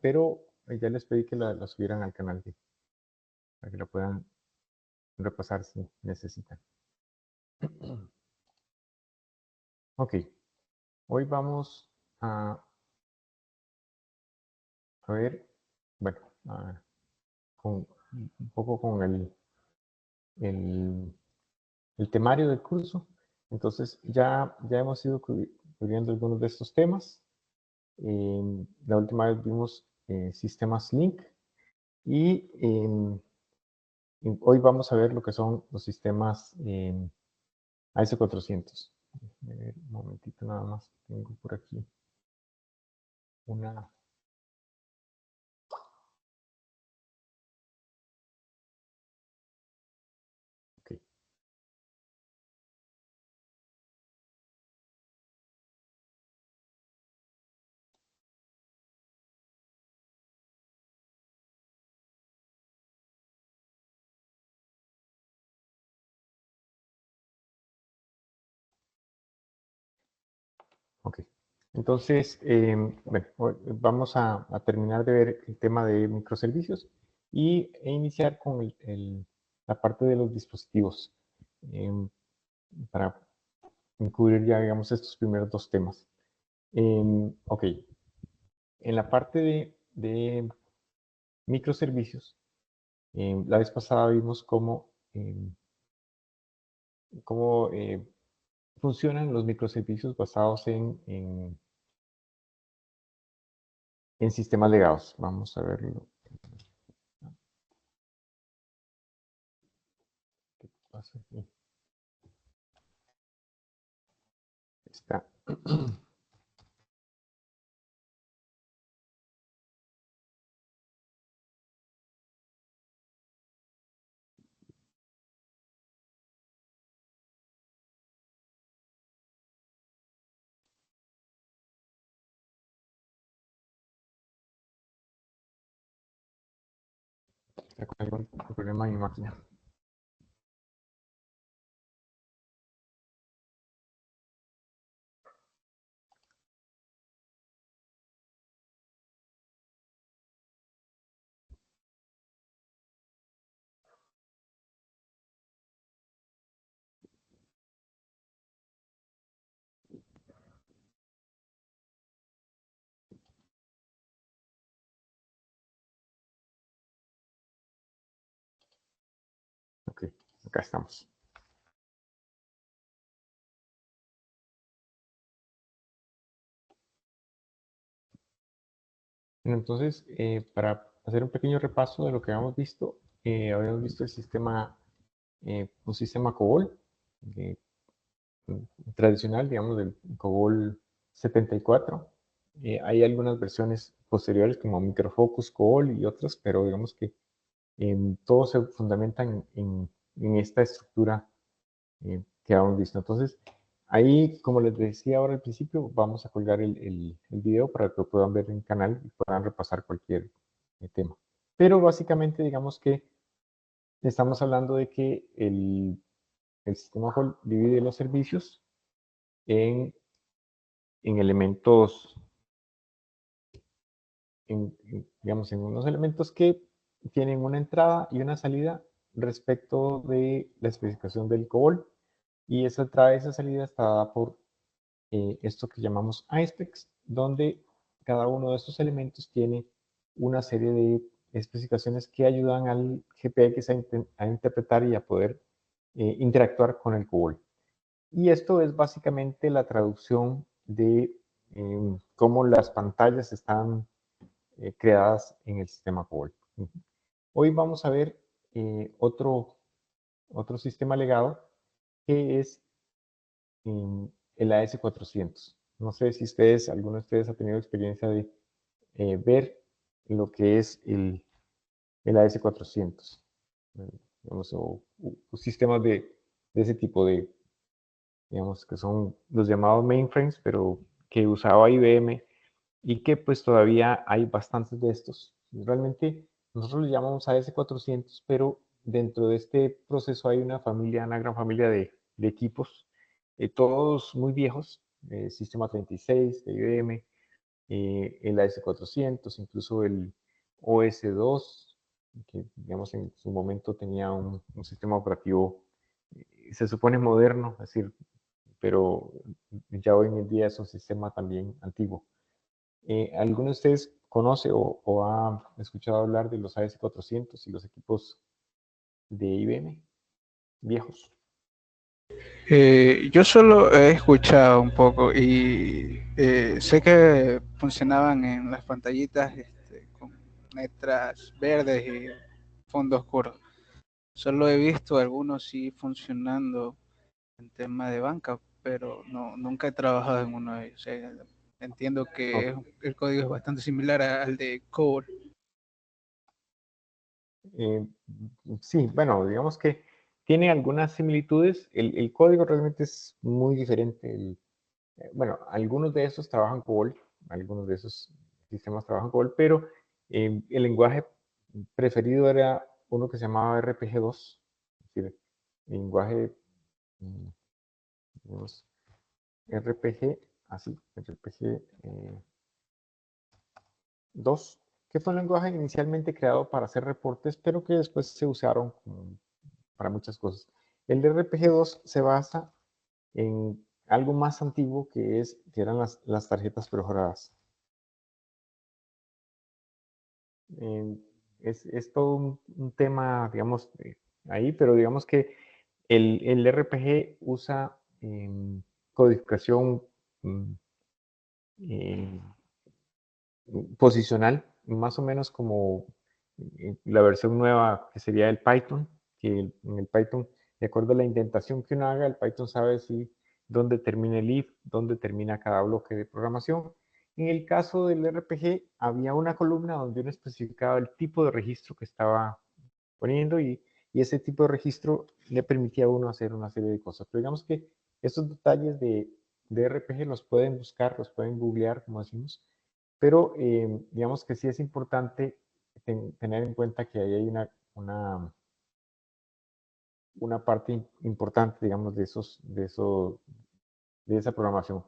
pero ya les pedí que la subieran al canal para que la puedan repasar si necesitan. Ok, hoy vamos a ver, bueno, un poco con el, el temario del curso. Entonces, ya hemos ido cubriendo algunos de estos temas. La última vez vimos sistemas Link y hoy vamos a ver lo que son los sistemas AS400. A ver, un momentito nada más. Tengo por aquí una... Ok. Ok. Entonces, bueno, vamos a terminar de ver el tema de microservicios e iniciar con la parte de los dispositivos para cubrir ya, digamos, estos primeros dos temas. Ok, en la parte de microservicios, la vez pasada vimos cómo funcionan los microservicios basados en sistemas legados. Vamos a verlo. ¿Qué pasa aquí? Está. Está con algún problema en mi máquina. Ok, acá estamos. Entonces, para hacer un pequeño repaso de lo que habíamos visto un sistema COBOL eh, tradicional, digamos, del COBOL 74. Hay algunas versiones posteriores como Microfocus COBOL y otras, pero digamos que todos se fundamentan en esta estructura que habíamos visto. Entonces, ahí, como les decía ahora al principio, vamos a colgar el video para que lo puedan ver en el canal y puedan repasar cualquier tema. Pero básicamente, digamos que estamos hablando de que el sistema Hall divide los servicios en, en elementos, digamos, en unos elementos que tienen una entrada y una salida respecto de la especificación del COBOL. Y esa entrada y esa salida está dada por esto que llamamos iSpecs, donde cada uno de estos elementos tiene una serie de especificaciones que ayudan al GPX a interpretar y a poder interactuar con el COBOL. Y esto es básicamente la traducción de cómo las pantallas están creadas en el sistema COBOL. Hoy vamos a ver otro sistema legado que es el AS400. No sé si alguno de ustedes ha tenido experiencia de ver lo que es el AS400, digamos, o sistemas de ese tipo digamos, que son los llamados mainframes, pero que usaba IBM y que pues todavía hay bastantes de estos. Realmente nosotros le llamamos AS400, pero dentro de este proceso hay una gran familia de equipos, todos muy viejos, Sistema 36 de IBM, el AS400, incluso el OS2, que digamos en su momento tenía un sistema operativo, se supone moderno, es decir, pero ya hoy en día es un sistema también antiguo. ¿Alguno de ustedes conoce o ha escuchado hablar de los AS400 y los equipos de IBM viejos? Yo solo he escuchado un poco y sé que funcionaban en las pantallitas con letras verdes y fondo oscuro. Solo he visto algunos sí funcionando en tema de banca, pero no, nunca he trabajado en uno de ellos. Entiendo que Ok. el código es bastante similar al de COBOL. Eh, sí, bueno, digamos que tiene algunas similitudes. El código realmente es muy diferente. Bueno, algunos de esos trabajan COBOL, algunos de esos sistemas trabajan COBOL, pero el lenguaje preferido era uno que se llamaba RPG2, es decir, el lenguaje, mm, digamos, RPG, así, RPG 2, que fue un lenguaje inicialmente creado para hacer reportes, pero que después se usaron para muchas cosas. El de RPG2 se basa en algo más antiguo que eran las tarjetas perforadas. Eh, es todo un tema, digamos, ahí, pero digamos que el RPG usa codificación mm, eh, posicional, más o menos como la versión nueva que sería el Python, que en el Python, de acuerdo a la indentación que uno haga, el Python sabe si dónde termina el if, dónde termina cada bloque de programación. En el caso del RPG, había una columna donde uno especificaba el tipo de registro que estaba poniendo y ese tipo de registro le permitía a uno hacer una serie de cosas. Pero digamos que estos detalles de RPG los pueden buscar, los pueden googlear, como decimos, pero digamos que sí es importante tener en cuenta que ahí hay una parte importante, digamos, de esa programación.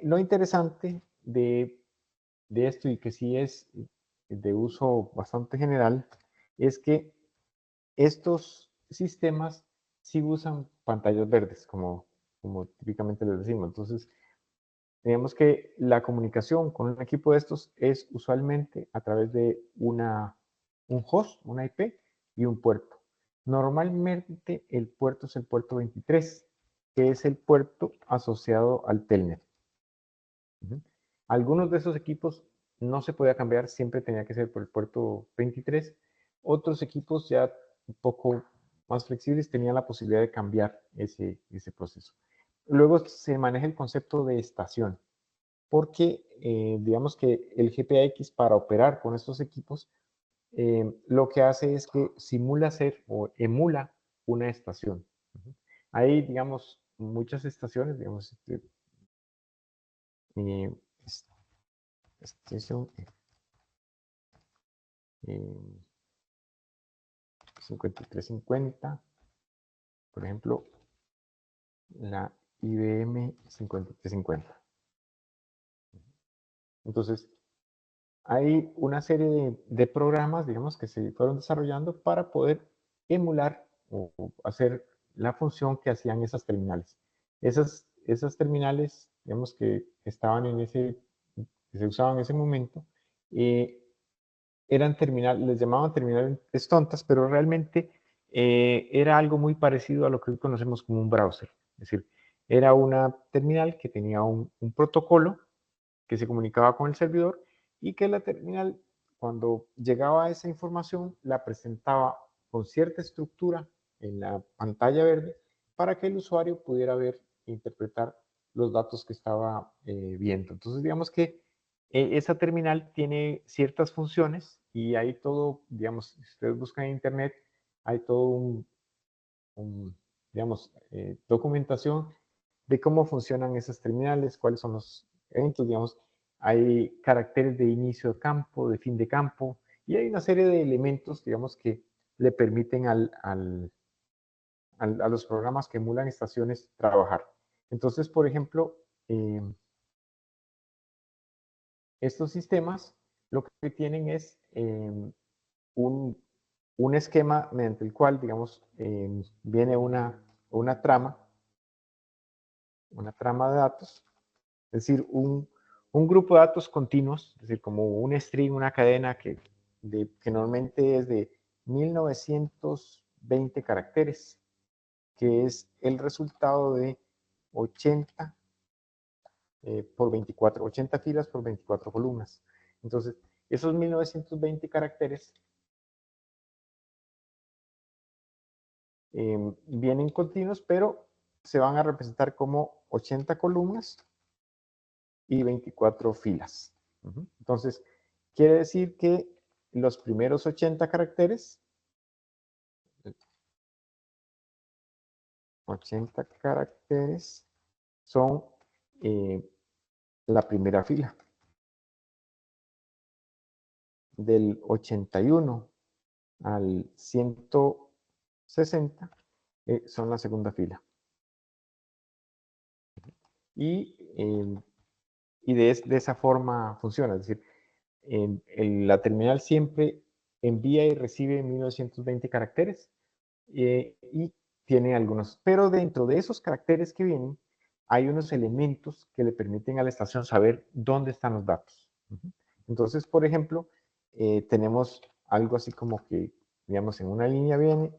Lo interesante de esto y que sí es de uso bastante general es que estos sistemas sí usan pantallas verdes, como típicamente les decimos. Entonces, digamos que la comunicación con un equipo de estos es usualmente a través de un host, una IP y un puerto. Normalmente el puerto es el puerto 23, que es el puerto asociado al telnet. Algunos de esos equipos no se podía cambiar, siempre tenía que ser por el puerto 23. Otros equipos ya un poco más flexibles tenían la posibilidad de cambiar ese proceso. Luego se maneja el concepto de estación, porque digamos que el GPX para operar con estos equipos lo que hace es que simula ser o emula una estación. Hay, digamos, muchas estaciones, digamos, eh, Station 5350, por ejemplo, la IBM 5350. Entonces, hay una serie de programas, digamos, que se fueron desarrollando para poder emular o hacer la función que hacían esas terminales. Esas terminales, digamos, que estaban que se usaban en ese momento, eh, eran terminales, les llamaban terminales tontas, pero realmente era algo muy parecido a lo que hoy conocemos como un browser. Es decir, era una terminal que tenía un protocolo que se comunicaba con el servidor y que la terminal, cuando llegaba a esa información, la presentaba con cierta estructura en la pantalla verde para que el usuario pudiera ver e interpretar los datos que estaba viendo. Entonces, digamos que esa terminal tiene ciertas funciones y hay todo, digamos, si ustedes buscan en internet, hay todo digamos, documentación de cómo funcionan esas terminales, cuáles son los eventos, digamos, hay caracteres de inicio de campo, de fin de campo, y hay una serie de elementos, digamos, que le permiten a los programas que emulan estaciones trabajar. Entonces, por ejemplo, estos sistemas lo que tienen es un esquema mediante el cual, digamos, viene una trama de datos, es decir, un grupo de datos continuos, es decir, como un string, una cadena que normalmente es de 1920 caracteres, que es el resultado de 80 por 24, 80 filas por 24 columnas. Entonces, esos 1920 caracteres vienen continuos, pero se van a representar como 80 columnas y 24 filas. Entonces, quiere decir que los primeros 80 caracteres, 80 caracteres son la primera fila. Del 81 al 160 son la segunda fila. Y de esa forma funciona, es decir, la terminal siempre envía y recibe 1920 caracteres y tiene algunos, pero dentro de esos caracteres que vienen, hay unos elementos que le permiten a la estación saber dónde están los datos. Entonces, por ejemplo, tenemos algo así como que, digamos, en una línea viene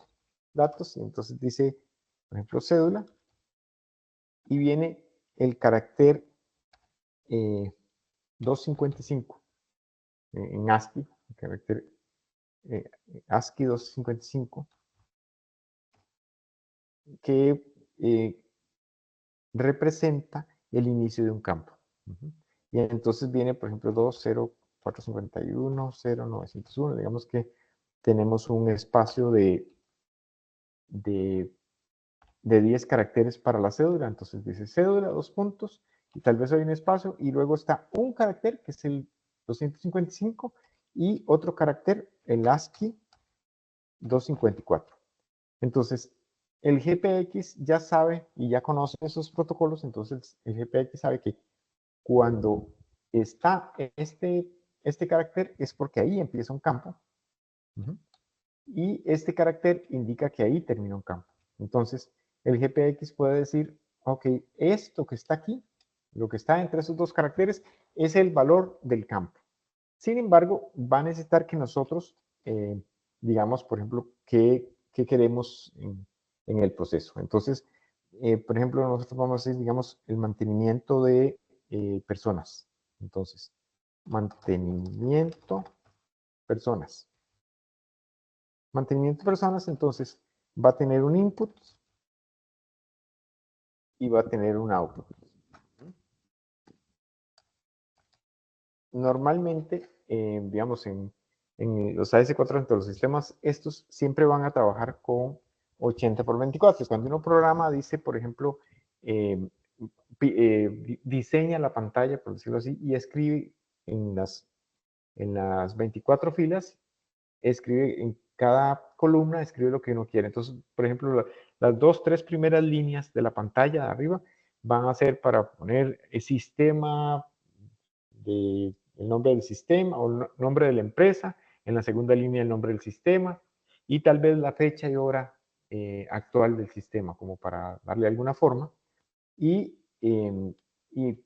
datos y entonces dice, por ejemplo, cédula, y viene el carácter 255 en ASCII, el carácter ASCII 255, que representa el inicio de un campo. Y entonces viene, por ejemplo, 20451, 0901, digamos que tenemos un espacio de 10 caracteres para la cédula, entonces dice cédula, 2 puntos, y tal vez hay un espacio, y luego está un carácter, que es el 255, y otro carácter, el ASCII 254. Entonces, el GPX ya sabe y ya conoce esos protocolos, entonces el GPX sabe que cuando está este carácter es porque ahí empieza un campo, y este carácter indica que ahí termina un campo. Entonces, el GPX puede decir, ok, esto que está aquí, lo que está entre esos dos caracteres, es el valor del campo. Sin embargo, va a necesitar que nosotros, digamos, por ejemplo, qué queremos en el proceso. Entonces, por ejemplo, nosotros vamos a hacer, digamos, el mantenimiento de personas. Entonces, mantenimiento personas. Mantenimiento de personas, entonces, va a tener un input y va a tener un output. Normalmente, digamos, en los AS400, los sistemas, estos siempre van a trabajar con 80 por 24. Cuando uno programa, dice, por ejemplo, diseña la pantalla, por decirlo así, y escribe en las 24 filas, escribe en cada columna, escribe lo que uno quiere. Entonces, por ejemplo, las 2, 3 primeras líneas de la pantalla de arriba van a ser para poner el sistema, el nombre del sistema o el nombre de la empresa, en la segunda línea el nombre del sistema y tal vez la fecha y hora actual del sistema, como para darle alguna forma, y, y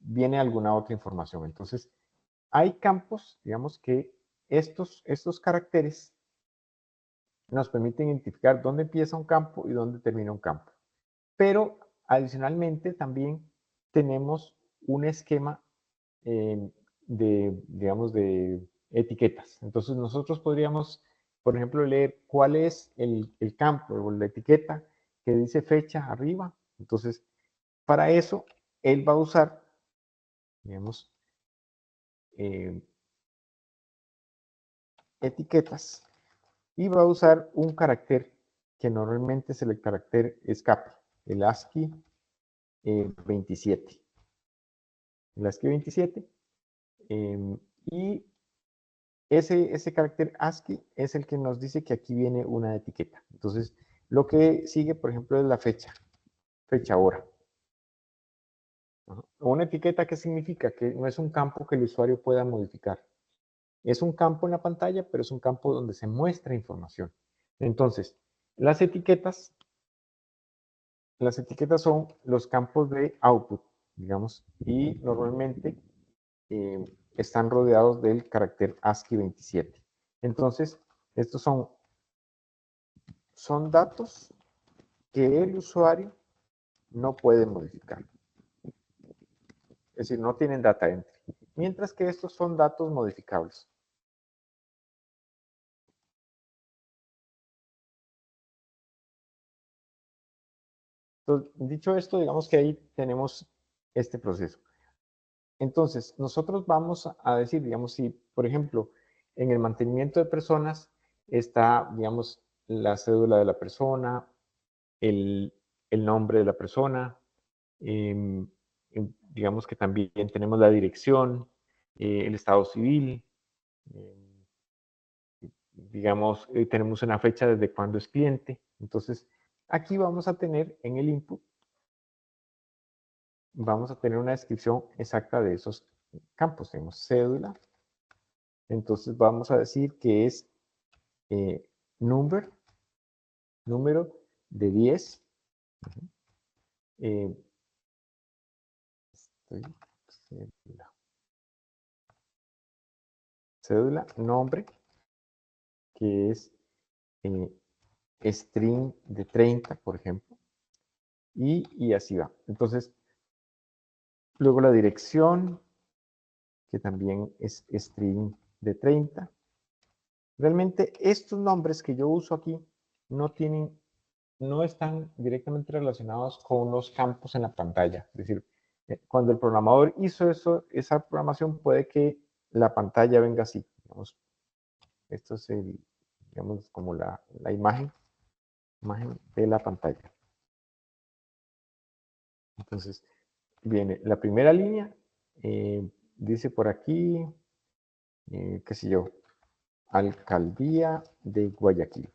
viene alguna otra información. Entonces, hay campos, digamos que estos caracteres nos permiten identificar dónde empieza un campo y dónde termina un campo. Pero adicionalmente también tenemos un esquema digamos, de etiquetas. Entonces nosotros podríamos, por ejemplo, leer cuál es el campo o la etiqueta que dice fecha arriba. Entonces, para eso, él va a usar, digamos, etiquetas y va a usar un carácter que normalmente es el carácter escape, el ASCII 27. El ASCII 27. Y ese carácter ASCII es el que nos dice que aquí viene una etiqueta. Entonces, lo que sigue, por ejemplo, es la fecha hora. Una etiqueta, ¿qué significa? Que no es un campo que el usuario pueda modificar. Es un campo en la pantalla, pero es un campo donde se muestra información. Entonces, las etiquetas son los campos de output, digamos, y normalmente están rodeados del carácter ASCII 27. Entonces, estos son datos que el usuario no puede modificar. Es decir, no tienen data entry. Mientras que estos son datos modificables. Entonces, dicho esto, digamos que ahí tenemos este proceso. Entonces, nosotros vamos a decir, digamos, si, por ejemplo, en el mantenimiento de personas está, digamos, la cédula de la persona, el, el nombre de la persona, digamos que también tenemos la dirección, el estado civil, digamos, tenemos una fecha desde cuándo es cliente. Entonces, aquí vamos a tener en el input, vamos a tener una descripción exacta de esos campos. Tenemos cédula, entonces vamos a decir que es número de 10. Eh, cédula, nombre, que es string de 30, por ejemplo, y así va. Entonces, luego la dirección, que también es string de 30. Realmente estos nombres que yo uso aquí no están directamente relacionados con los campos en la pantalla. Es decir, cuando el programador hizo esa programación, puede que la pantalla venga así. Digamos, esto es digamos, como la imagen de la pantalla. Entonces, viene la primera línea, dice por aquí, qué sé yo, Alcaldía de Guayaquil.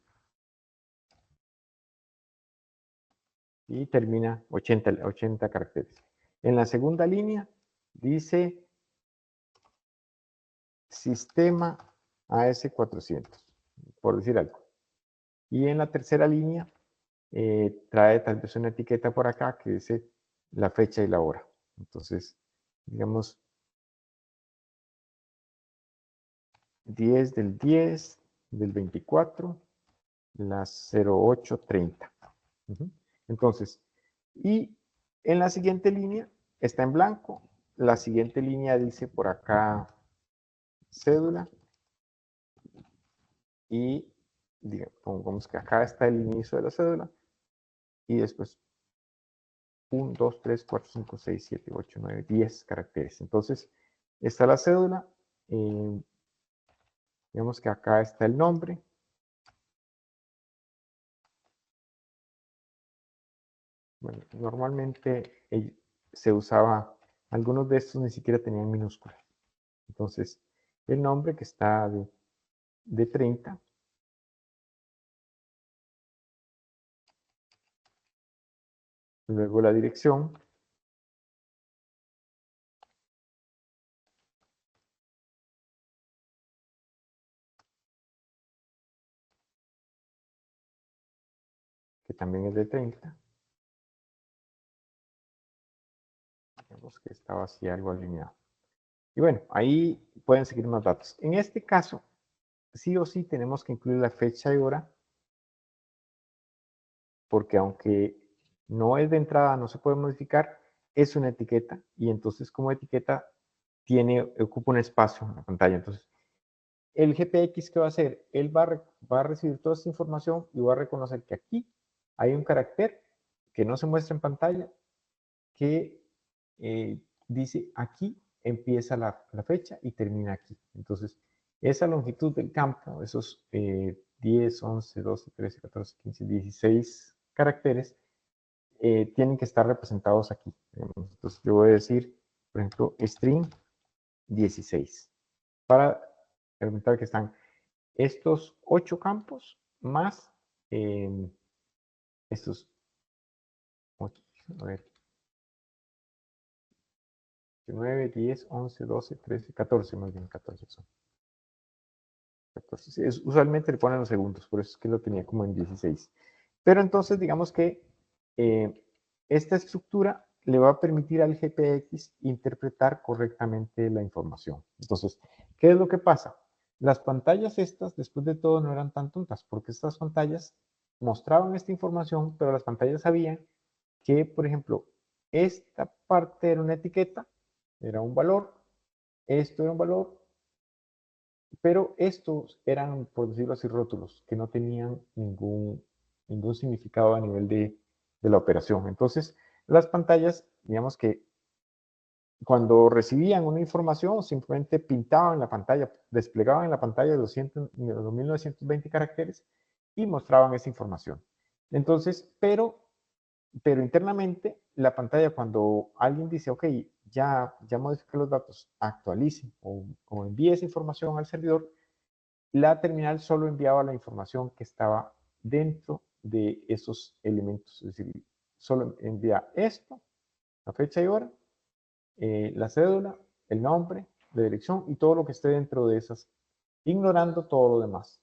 Y termina 80 caracteres. En la segunda línea dice Sistema AS400, por decir algo. Y en la tercera línea trae tal vez una etiqueta por acá que dice la fecha y la hora. Entonces, digamos, 10 del 10 del 24, las 08:30. Entonces, y en la siguiente línea está en blanco. La siguiente línea dice por acá cédula y digamos que acá está el inicio de la cédula y después 1, 2, 3, 4, 5, 6, 7, 8, 9, 10 caracteres. Entonces, está la cédula, digamos que acá está el nombre. Bueno, normalmente se usaba, algunos de estos ni siquiera tenían minúsculas. Entonces, el nombre que está de 30. Luego la dirección. Que también es de 30. Vemos que estaba así algo alineado. Y bueno, ahí pueden seguir más datos. En este caso, sí o sí tenemos que incluir la fecha y hora, porque aunque no es de entrada, no se puede modificar, es una etiqueta y entonces como etiqueta ocupa un espacio en la pantalla. Entonces, el GPX, ¿qué va a hacer? Él va a recibir toda esta información y va a reconocer que aquí hay un carácter que no se muestra en pantalla que dice aquí empieza la fecha y termina aquí. Entonces, esa longitud del campo, esos 10, 11, 12, 13, 14, 15, 16 caracteres, tienen que estar representados aquí. Entonces, yo voy a decir, por ejemplo, string 16, para argumentar que están estos 8 campos más estos 8, a ver, 9, 10, 11, 12, 13, 14, más bien 14 son. 14, sí, usualmente le ponen los segundos, por eso es que lo tenía como en 16. Pero entonces digamos que esta estructura le va a permitir al GPX interpretar correctamente la información. Entonces, ¿qué es lo que pasa? Las pantallas estas, después de todo, no eran tan tontas, porque estas pantallas mostraban esta información, pero las pantallas sabían que, por ejemplo, esta parte era una etiqueta, era un valor, esto era un valor, pero estos eran, por decirlo así, rótulos que no tenían ningún significado a nivel de la operación. Entonces, las pantallas, digamos que cuando recibían una información, simplemente pintaban la pantalla, desplegaban en la pantalla los 1920 caracteres y mostraban esa información. Entonces, pero internamente, la pantalla, cuando alguien dice, ok, ya modifiqué los datos, actualice o envíe esa información al servidor, la terminal solo enviaba la información que estaba dentro de esos elementos. Es decir, solo envía esto, la fecha y hora, la cédula, el nombre, la dirección y todo lo que esté dentro de esas, ignorando todo lo demás.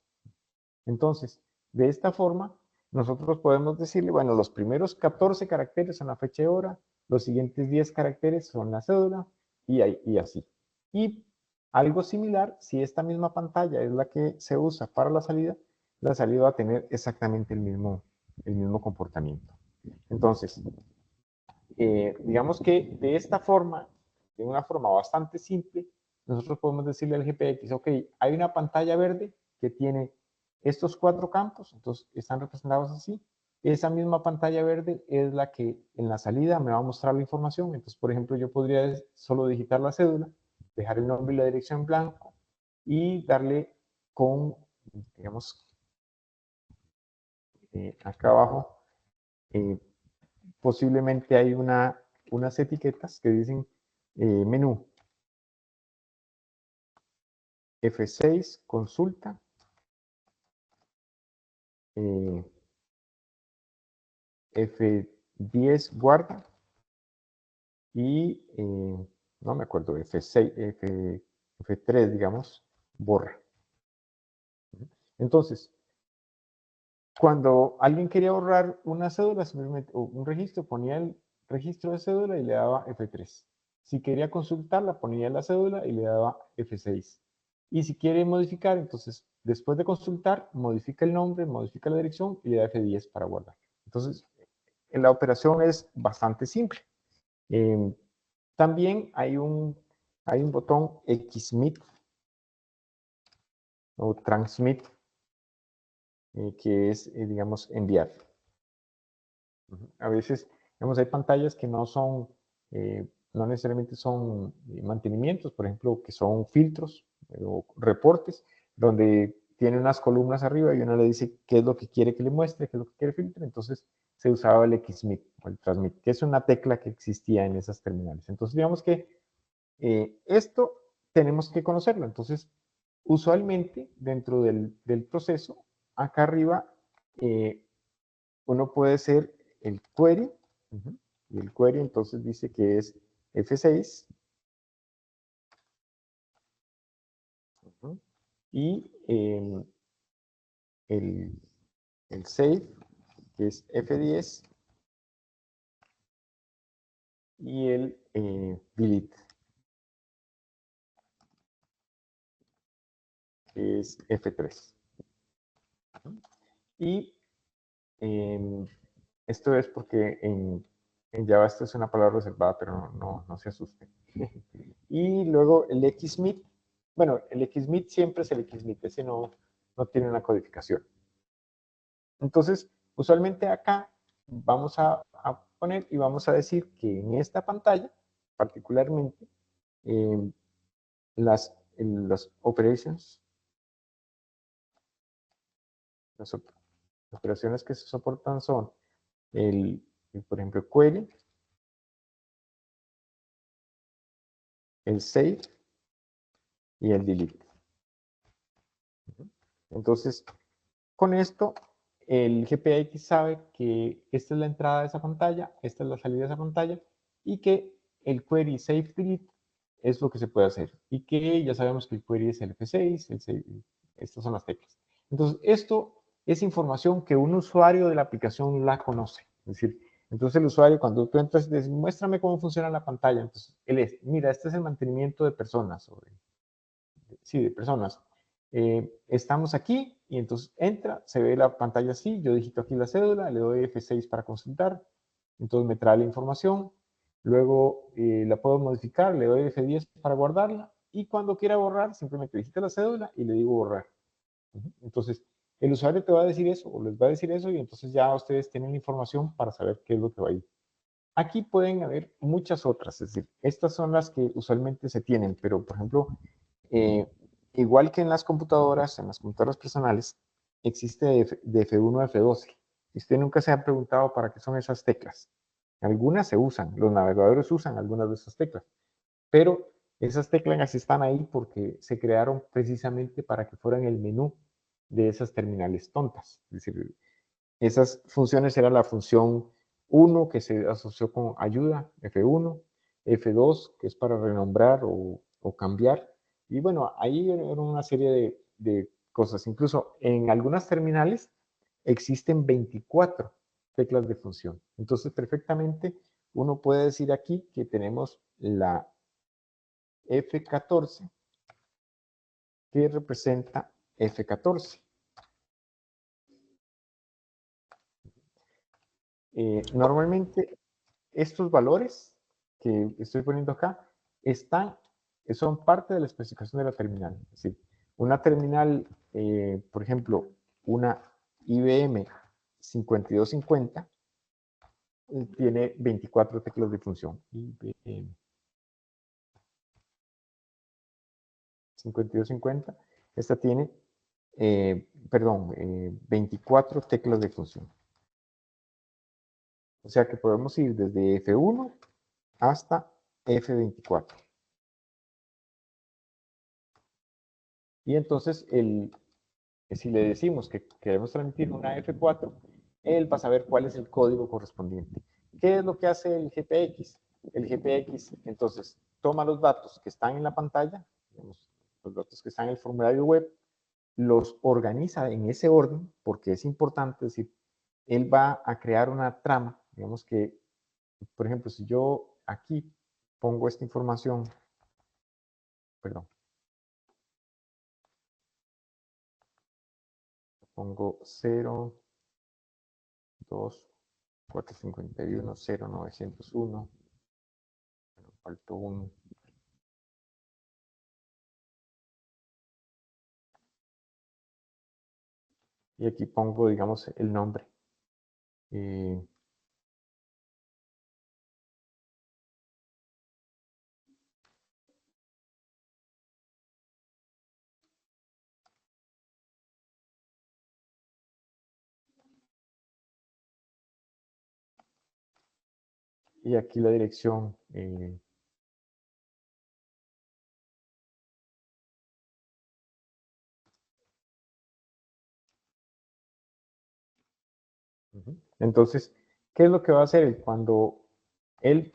Entonces, de esta forma, nosotros podemos decirle, bueno, los primeros 14 caracteres son la fecha y hora, los siguientes 10 caracteres son la cédula y así. Y algo similar, si esta misma pantalla es la que se usa para la salida va a tener exactamente el mismo comportamiento. Entonces, digamos que de esta forma, de una forma bastante simple, nosotros podemos decirle al GPX, ok, hay una pantalla verde que tiene estos 4 campos, entonces están representados así. Esa misma pantalla verde es la que en la salida me va a mostrar la información. Entonces, por ejemplo, yo podría solo digitar la cédula, dejar el nombre y la dirección en blanco y darle con, digamos, acá abajo, posiblemente hay unas etiquetas que dicen menú F6 consulta, F10 guarda y no me acuerdo, F6, F3 digamos, borra. Entonces, cuando alguien quería borrar una cédula, simplemente, o un registro, ponía el registro de cédula y le daba F3. Si quería consultarla, ponía la cédula y le daba F6. Y si quiere modificar, entonces, después de consultar, modifica el nombre, modifica la dirección y le da F10 para guardar. Entonces, la operación es bastante simple. También hay un botón XMIT o Transmit, que es, digamos, enviar. A veces, digamos, hay pantallas que no son, no necesariamente son mantenimientos, por ejemplo, que son filtros o reportes, donde tiene unas columnas arriba y uno le dice qué es lo que quiere que le muestre, qué es lo que quiere filtrar. Entonces se usaba el XMIT o el Transmit, que es una tecla que existía en esas terminales. Entonces, digamos que esto tenemos que conocerlo. Entonces, usualmente dentro del proceso, acá arriba, uno puede ser el query, y el query entonces dice que es F6, y el save, que es F10, y el delete, que es F3. Y esto es porque en Java esto es una palabra reservada, pero no se asusten. Y luego el XMIT, bueno, el XMIT siempre es el XMIT, ese no tiene una codificación. Entonces, usualmente acá vamos a poner y vamos a decir que en esta pantalla, particularmente, las operations, las operaciones que se soportan son por ejemplo, query, el save y el delete. Entonces, con esto, el GPX sabe que esta es la entrada de esa pantalla, esta es la salida de esa pantalla, y que el query save delete es lo que se puede hacer. Y que ya sabemos que el query es el F6, estas son las teclas. Entonces, esto es información que un usuario de la aplicación la conoce. Es decir, entonces el usuario cuando tú entras y dices, muéstrame cómo funciona la pantalla, entonces él es, mira, este es el mantenimiento de personas, sí, de personas. Estamos aquí y entonces entra, se ve la pantalla así, yo digito aquí la cédula, le doy F6 para consultar, entonces me trae la información, luego la puedo modificar, le doy F10 para guardarla y cuando quiera borrar simplemente digito la cédula y le digo borrar. Entonces el usuario te va a decir eso o les va a decir eso y entonces ya ustedes tienen la información para saber qué es lo que va a ir. Aquí pueden haber muchas otras, es decir, estas son las que usualmente se tienen, pero por ejemplo, eh, igual que en las computadoras personales, existe de F1 a F12. Y usted nunca se ha preguntado para qué son esas teclas. Algunas se usan, los navegadores usan algunas de esas teclas, pero esas teclas están ahí porque se crearon precisamente para que fueran el menú de esas terminales tontas. Es decir, esas funciones eran la función 1 que se asoció con ayuda, F1, F2 que es para renombrar o cambiar. Y bueno, ahí era una serie de cosas. Incluso en algunas terminales existen 24 teclas de función. Entonces, perfectamente uno puede decir aquí que tenemos la F14 que representa F14. Normalmente estos valores que estoy poniendo acá son parte de la especificación de la terminal. Es decir, una terminal, por ejemplo, una IBM 5250 tiene 24 teclas de función. IBM 5250, esta tiene, 24 teclas de función. O sea que podemos ir desde F1 hasta F24. Y entonces, si le decimos que queremos transmitir una F4, él va a saber cuál es el código correspondiente. ¿Qué es lo que hace el GPX? El GPX, entonces, toma los datos que están en la pantalla, digamos, los datos que están en el formulario web, los organiza en ese orden, porque es importante, es decir, él va a crear una trama, digamos que, por ejemplo, si yo aquí pongo esta información, perdón, pongo 0, 2, 451, 0901, faltó un, y aquí pongo, digamos, el nombre. Y aquí la dirección. Entonces, ¿qué es lo que va a hacer cuando él,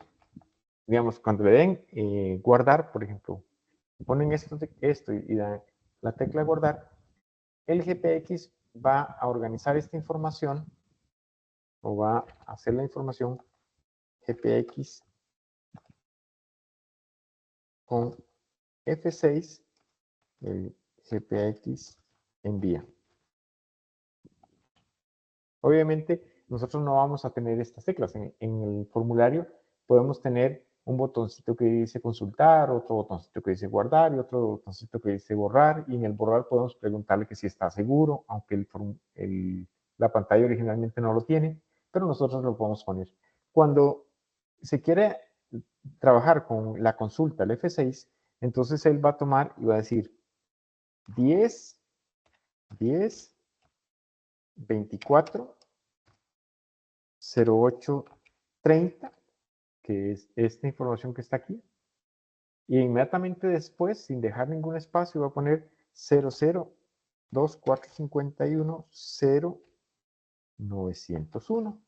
digamos, cuando le den guardar, por ejemplo, ponen esto y dan la tecla guardar, el GPX va a organizar esta información o va a hacer la información GPX con F6, el GPX envía. Obviamente, nosotros no vamos a tener estas teclas. En el formulario podemos tener un botoncito que dice consultar, otro botoncito que dice guardar y otro botoncito que dice borrar. Y en el borrar podemos preguntarle que si está seguro, aunque la pantalla originalmente no lo tiene, pero nosotros lo podemos poner. Cuando se quiere trabajar con la consulta, el F6, entonces él va a tomar y va a decir 10, 10, 24, 0830, que es esta información que está aquí, y inmediatamente después, sin dejar ningún espacio, va a poner 002451 0901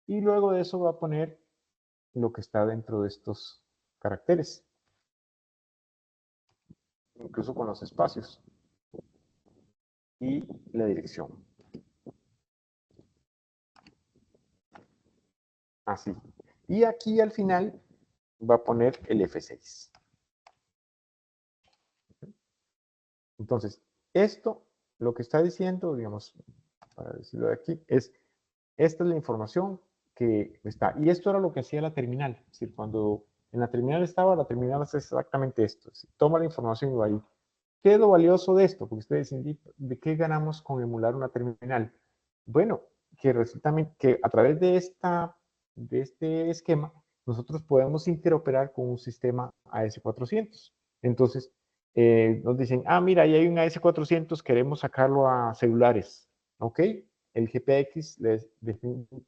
y luego de eso va a poner lo que está dentro de estos caracteres, incluso con los espacios y la dirección. Así. Y aquí al final va a poner el F6. Entonces, esto, lo que está diciendo, digamos, para decirlo de aquí, es, esta es la información que está. Y esto era lo que hacía la terminal. Es decir, cuando en la terminal estaba, la terminal hace exactamente esto. Es decir, toma la información y va ahí. ¿Qué es lo valioso de esto? Porque ustedes dicen, ¿de qué ganamos con emular una terminal? Bueno, que resulta que a través de este esquema, nosotros podemos interoperar con un sistema AS400. Entonces, nos dicen, mira, ahí hay un AS400, queremos sacarlo a celulares. ¿Ok? El GPX,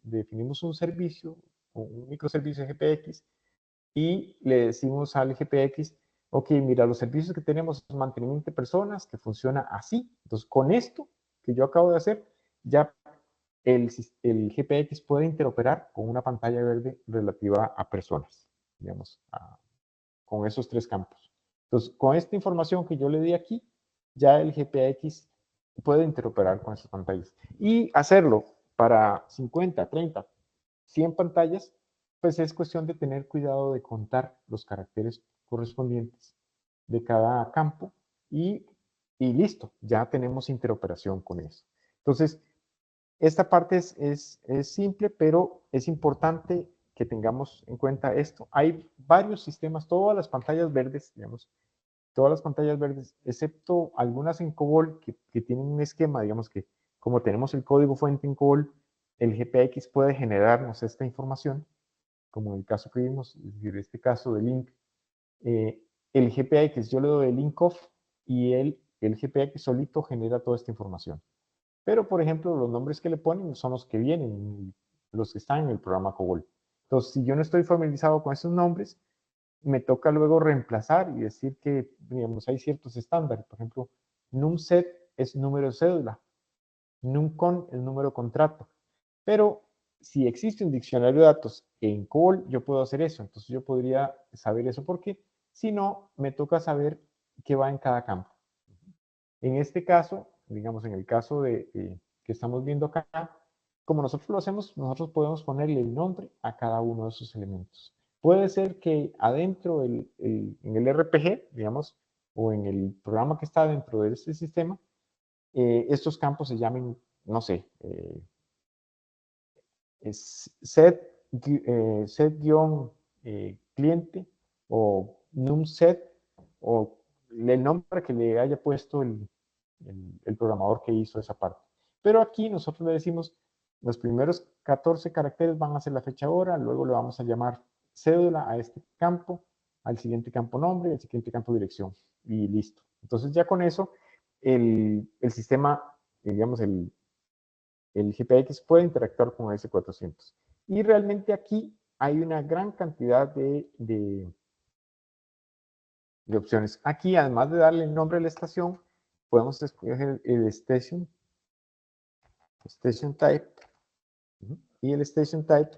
definimos un servicio, un microservicio de GPX, y le decimos al GPX, ok, mira, los servicios que tenemos es mantenimiento de personas, que funciona así. Entonces, con esto que yo acabo de hacer, ya el GPX puede interoperar con una pantalla verde relativa a personas, digamos, con esos tres campos. Entonces, con esta información que yo le di aquí, ya el GPX puede interoperar con esas pantallas. Y hacerlo para 50, 30, 100 pantallas, pues es cuestión de tener cuidado de contar los caracteres correspondientes de cada campo y listo, ya tenemos interoperación con eso. Entonces, esta parte es simple, pero es importante que tengamos en cuenta esto. Hay varios sistemas, todas las pantallas verdes, digamos, todas las pantallas verdes, excepto algunas en COBOL que tienen un esquema, digamos que como tenemos el código fuente en COBOL, el GPX puede generarnos esta información, como en el caso que vimos, es decir, este caso de link. El GPX, yo le doy el link off y el GPX solito genera toda esta información. Pero, por ejemplo, los nombres que le ponen son los que vienen, los que están en el programa COBOL. Entonces, si yo no estoy familiarizado con esos nombres, me toca luego reemplazar y decir que, digamos, hay ciertos estándares. Por ejemplo, numset es número de cédula, numcon es número de contrato. Pero si existe un diccionario de datos en COBOL, yo puedo hacer eso. Entonces yo podría saber eso porque si no, me toca saber qué va en cada campo. En este caso, digamos, en el caso que estamos viendo acá, como nosotros lo hacemos, nosotros podemos ponerle el nombre a cada uno de esos elementos. Puede ser que adentro, en el RPG, digamos, o en el programa que está dentro de este sistema, estos campos se llamen, no sé, set-cliente o numset o el nombre que le haya puesto el programador que hizo esa parte. Pero aquí nosotros le decimos, los primeros 14 caracteres van a ser la fecha hora, luego le vamos a llamar cédula a este campo, al siguiente campo nombre, al siguiente campo dirección, y listo. Entonces ya con eso, el sistema, digamos, el GPX puede interactuar con S400. Y realmente aquí hay una gran cantidad de opciones. Aquí, además de darle el nombre a la estación, podemos escoger el station type. Y el station type,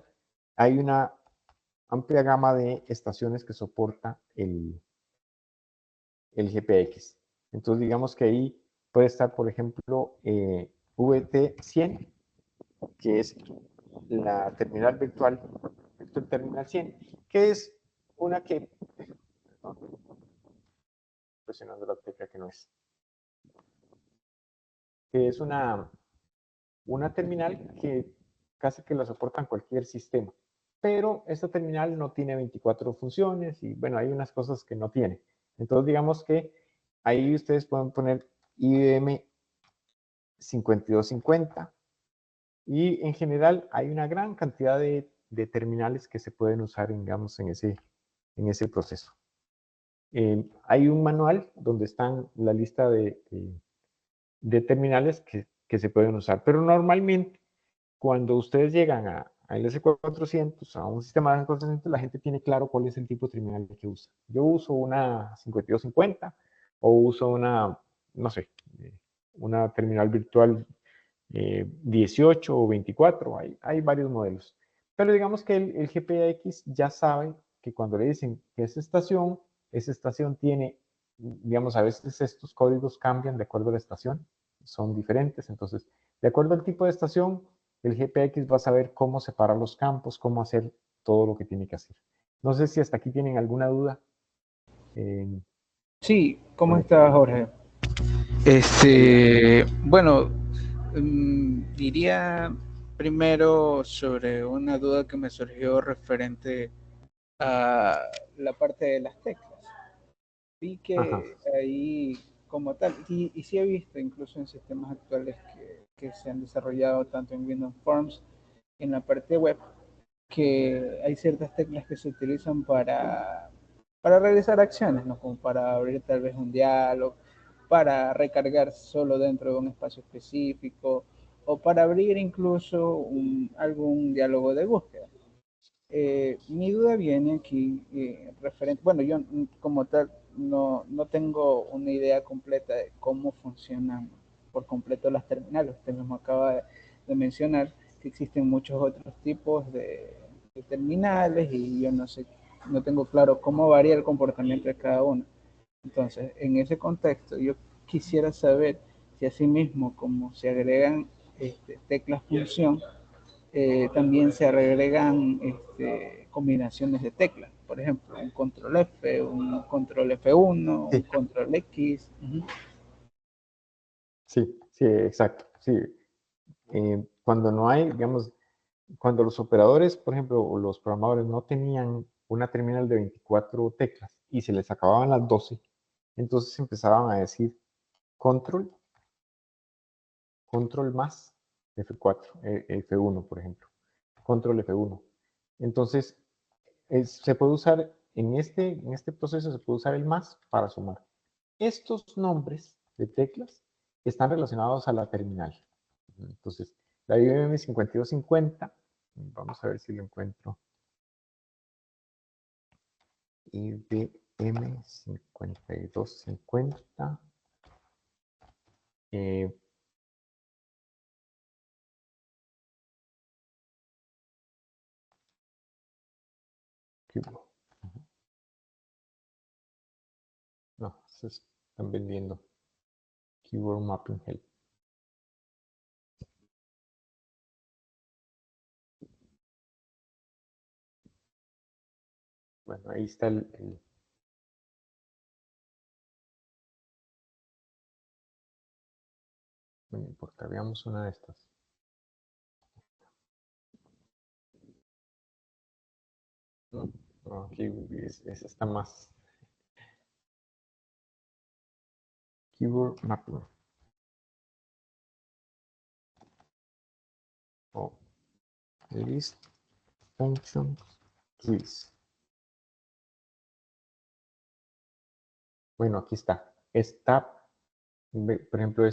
hay una amplia gama de estaciones que soporta el GPX. Entonces, digamos que ahí puede estar, por ejemplo, VT100, que es la terminal virtual Terminal 100, que es una que, presionando la tecla que no es, que es una terminal que casi que la soportan cualquier sistema. Pero esta terminal no tiene 24 funciones y bueno, hay unas cosas que no tiene. Entonces digamos que ahí ustedes pueden poner IBM 5250 y en general hay una gran cantidad de terminales que se pueden usar, digamos, en ese proceso. Hay un manual donde están la lista de terminales que se pueden usar, pero normalmente cuando ustedes llegan al S400, a un sistema de S400, la gente tiene claro cuál es el tipo de terminal que usa. Yo uso una 5250 o uso una, no sé, una terminal virtual 18 o 24, hay varios modelos. Pero digamos que el GPX ya sabe que cuando le dicen que es estación, esa estación tiene, digamos, a veces estos códigos cambian de acuerdo a la estación, son diferentes. Entonces, de acuerdo al tipo de estación, el GPX va a saber cómo separar los campos, cómo hacer todo lo que tiene que hacer. No sé si hasta aquí tienen alguna duda. Eh, Sí, ¿cómo por- estás, Jorge? Sería, Bueno, diría primero sobre una duda que me surgió referente a la parte de las teclas. Vi ajá, que ahí como tal, y sí he visto incluso en sistemas actuales que se han desarrollado tanto en Windows Forms, en la parte web, que hay ciertas teclas que se utilizan para realizar acciones, ¿no? Como para abrir tal vez un diálogo, para recargar solo dentro de un espacio específico, o para abrir incluso algún diálogo de búsqueda. Mi duda viene aquí referente, bueno, yo como tal no tengo una idea completa de cómo funcionan por completo las terminales. Usted mismo acaba de mencionar que existen muchos otros tipos de terminales y yo no sé, no tengo claro cómo varía el comportamiento de cada uno. Entonces, en ese contexto, yo quisiera saber si asimismo como se agregan teclas función, también se agregan combinaciones de teclas, por ejemplo, un control F, un control F1, un sí, control X. Uh-huh. sí, sí, exacto. Sí. Cuando no hay, digamos, cuando los operadores, por ejemplo, o los programadores no tenían una terminal de 24 teclas y se les acababan las 12, entonces empezaban a decir control, control más F4, F1, por ejemplo, control F1. Entonces, se puede usar en este proceso, se puede usar el más para sumar. Estos nombres de teclas están relacionados a la terminal. Entonces, la IBM 5250, vamos a ver si lo encuentro. IBM 5250. Eh, no, se están vendiendo Keyword Mapping Help. Bueno, ahí está no importa, veamos una de estas. No, no, aquí esa está más. Keyword Mapping. O List Functions Trees. Bueno, aquí está. Está, por ejemplo,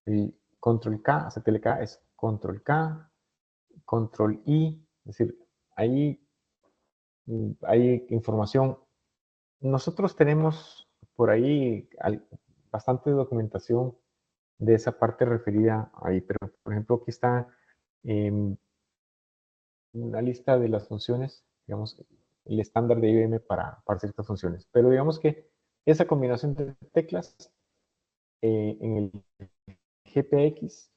el control K, CTLK es control K, control I, es decir, ahí hay información. Nosotros tenemos por ahí bastante documentación de esa parte referida ahí, pero por ejemplo aquí está eh, una lista de las funciones, digamos, el estándar de IBM para ciertas funciones, pero digamos que esa combinación de teclas en el GPX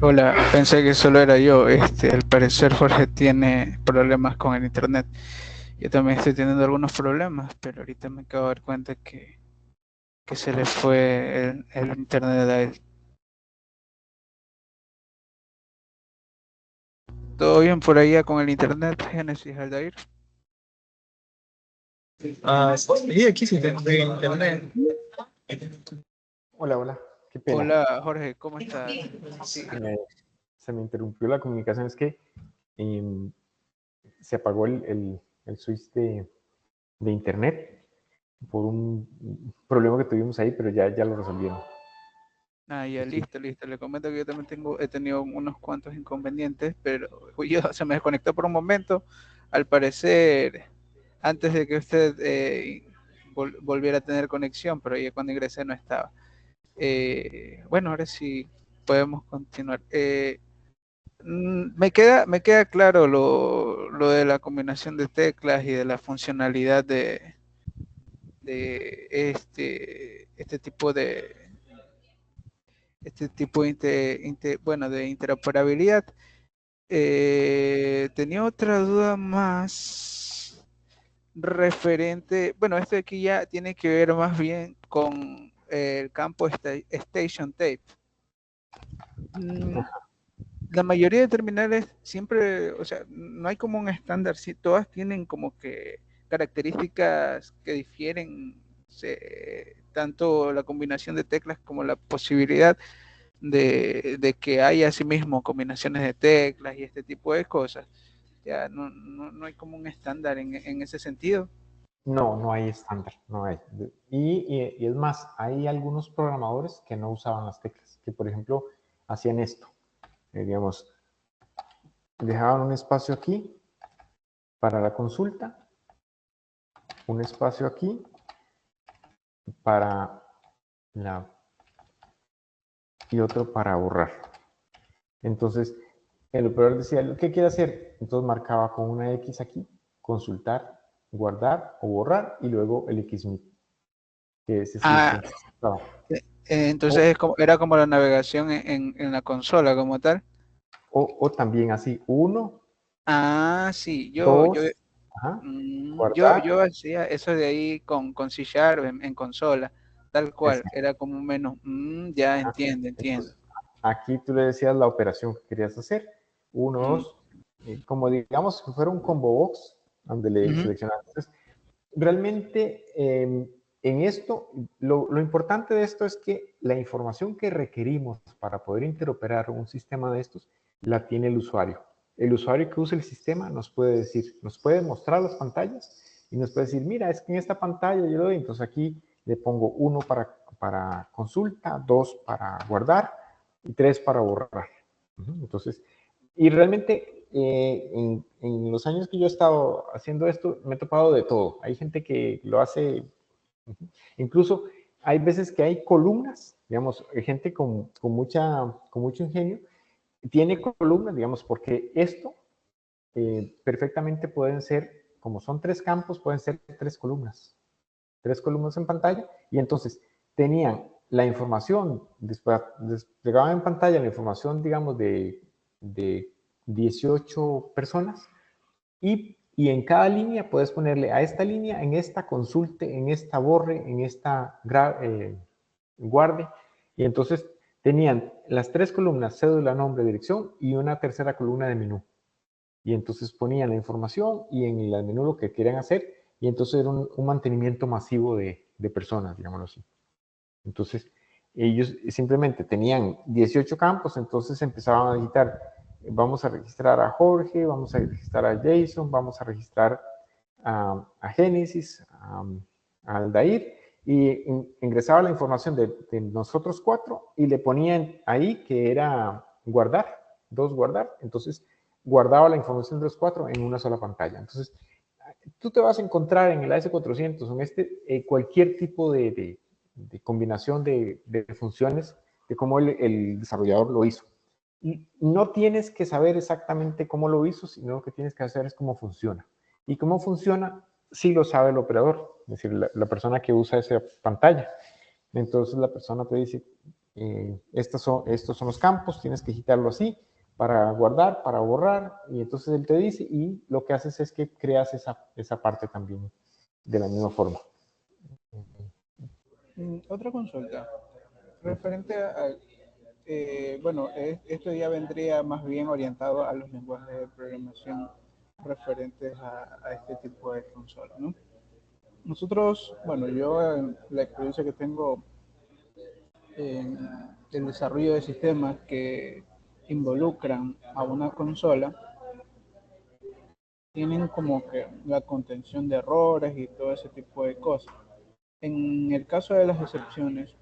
Hola, pensé que solo era yo. Al parecer Jorge tiene problemas con el internet. Yo también estoy teniendo algunos problemas, pero ahorita me acabo de dar cuenta que se le fue el internet a él. ¿Todo bien por allá con el internet, Génesis Aldair? Sí, aquí sí tengo internet. Hola, hola, qué pena. Hola, Jorge, ¿cómo estás? Sí. Se me interrumpió la comunicación, es que em, se apagó el switch de internet por un problema que tuvimos ahí, pero ya lo resolvieron. Ah, ya, Sí. listo, listo. Le comento que yo también he tenido unos cuantos inconvenientes, pero se me desconectó por un momento. Al parecer, antes de que usted volviera a tener conexión, pero ya cuando ingresé no estaba. Bueno, ahora sí podemos continuar. Me queda claro lo de la combinación de teclas y de la funcionalidad de este tipo bueno, de interoperabilidad. Tenía otra duda más referente, bueno, esto de aquí ya tiene que ver más bien con el campo Station Tape. Mm, La mayoría de terminales siempre, o sea, no hay como un estándar, sí, todas tienen como que características que difieren, tanto la combinación de teclas como la posibilidad de que haya asimismo combinaciones de teclas y este tipo de cosas. Ya no hay como un estándar en ese sentido. No, no hay estándar, no hay. Y es más, hay algunos programadores que no usaban las teclas, que por ejemplo hacían esto, digamos, dejaban un espacio aquí para la consulta, un espacio aquí para la y otro para borrar. Entonces, el operador decía, ¿qué quiere hacer? Entonces marcaba con una X aquí, consultar, guardar o borrar, y luego el XMIT, que ese sí Ah, siempre estaba. entonces O, era como la navegación en la consola como tal. o también así, uno, Ah, sí, dos, ajá, yo guardar, hacía eso de ahí con C Sharp en consola, tal cual, exacto. era como un menú. Ya Ajá. entiendo. Entonces, aquí tú le decías la operación que querías hacer, uno, Mm, dos, como digamos que fuera un combo box, donde le ujú. seleccionabas. Entonces, realmente en esto, lo importante de esto es que la información que requerimos para poder interoperar un sistema de estos la tiene el usuario. El usuario que usa el sistema nos puede decir, nos puede mostrar las pantallas y nos puede decir, mira, es que en esta pantalla yo le doy, entonces aquí le pongo uno para consulta, dos para guardar y tres para borrar. Entonces, y realmente en los años que yo he estado haciendo esto, me he topado de todo. Hay gente que lo hace, incluso hay veces que hay columnas, digamos, hay gente con mucho ingenio, tiene columnas, digamos, porque esto perfectamente pueden ser, como son tres campos, pueden ser tres columnas en pantalla, y entonces tenían la información, desplegaban en pantalla la información, digamos, de 18 personas, y en cada línea puedes ponerle a esta línea, en esta consulte, en esta borre, en esta guarde, y entonces tenían las tres columnas, cédula, nombre, dirección, y una tercera columna de menú. Y entonces ponían la información y en el menú lo que querían hacer, y entonces era un mantenimiento masivo de personas, digámoslo así. Entonces, ellos simplemente tenían 18 campos, entonces empezaban a digitar, vamos a registrar a Jorge, vamos a registrar a Jason, vamos a registrar a Génesis, a Aldair, y ingresaba la información de nosotros cuatro y le ponían ahí que era guardar, dos guardar, entonces guardaba la información de los cuatro en una sola pantalla. Entonces, tú te vas a encontrar en el AS400 o en cualquier tipo de combinación de funciones de cómo el desarrollador lo hizo. Y no tienes que saber exactamente cómo lo hizo, sino lo que tienes que hacer es cómo funciona. Y cómo funciona, sí lo sabe el operador, es decir, la persona que usa esa pantalla. Entonces la persona te dice, estos son los campos, tienes que agitarlo así para guardar, para borrar, y entonces él te dice, y lo que haces es que creas esa parte también de la misma forma. Otra consulta, referente a, bueno, esto ya vendría más bien orientado a los lenguajes de programación referentes a este tipo de consola, ¿no? Nosotros, bueno, yo la experiencia que tengo en el desarrollo de sistemas que involucran a una consola, tienen como que la contención de errores y todo ese tipo de cosas. En el caso de las excepciones,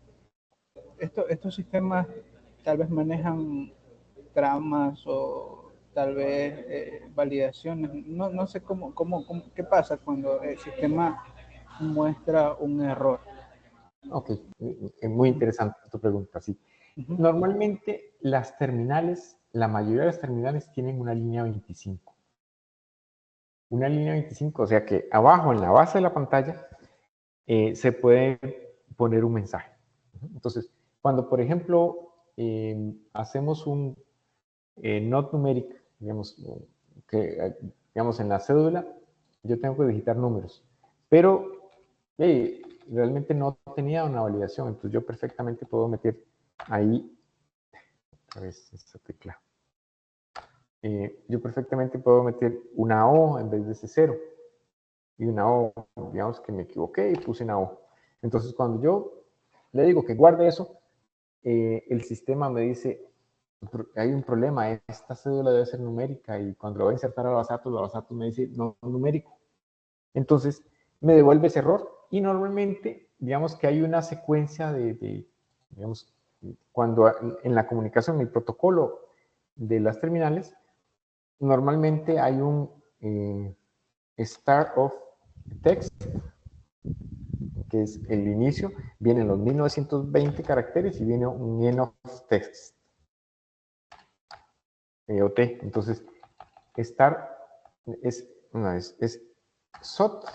estos sistemas tal vez manejan tramas o tal vez validaciones. No sé qué pasa cuando el sistema muestra un error. Ok, muy interesante tu pregunta, sí. Ujú. Normalmente las terminales, la mayoría de las terminales tienen una línea 25. Una línea 25, o sea que abajo en la base de la pantalla se puede poner un mensaje. Entonces, cuando por ejemplo hacemos un not numeric, digamos, digamos en la cédula, yo tengo que digitar números, pero realmente no tenía una validación, entonces yo perfectamente puedo meter ahí, otra vez esta tecla, yo perfectamente puedo meter una O en vez de ese 0, y una O, digamos que me equivoqué y puse una O. Entonces cuando yo le digo que guarde eso, el sistema me dice, hay un problema, esta cédula debe ser numérica, y cuando lo voy a insertar a la base de datos me dice no numérico. Entonces me devuelve ese error, y normalmente, digamos que hay una secuencia digamos, cuando en la comunicación, en el protocolo de las terminales, normalmente hay un start of text, que es el inicio, vienen los 1920 caracteres y viene un end of text, OT. Entonces, start es SOT,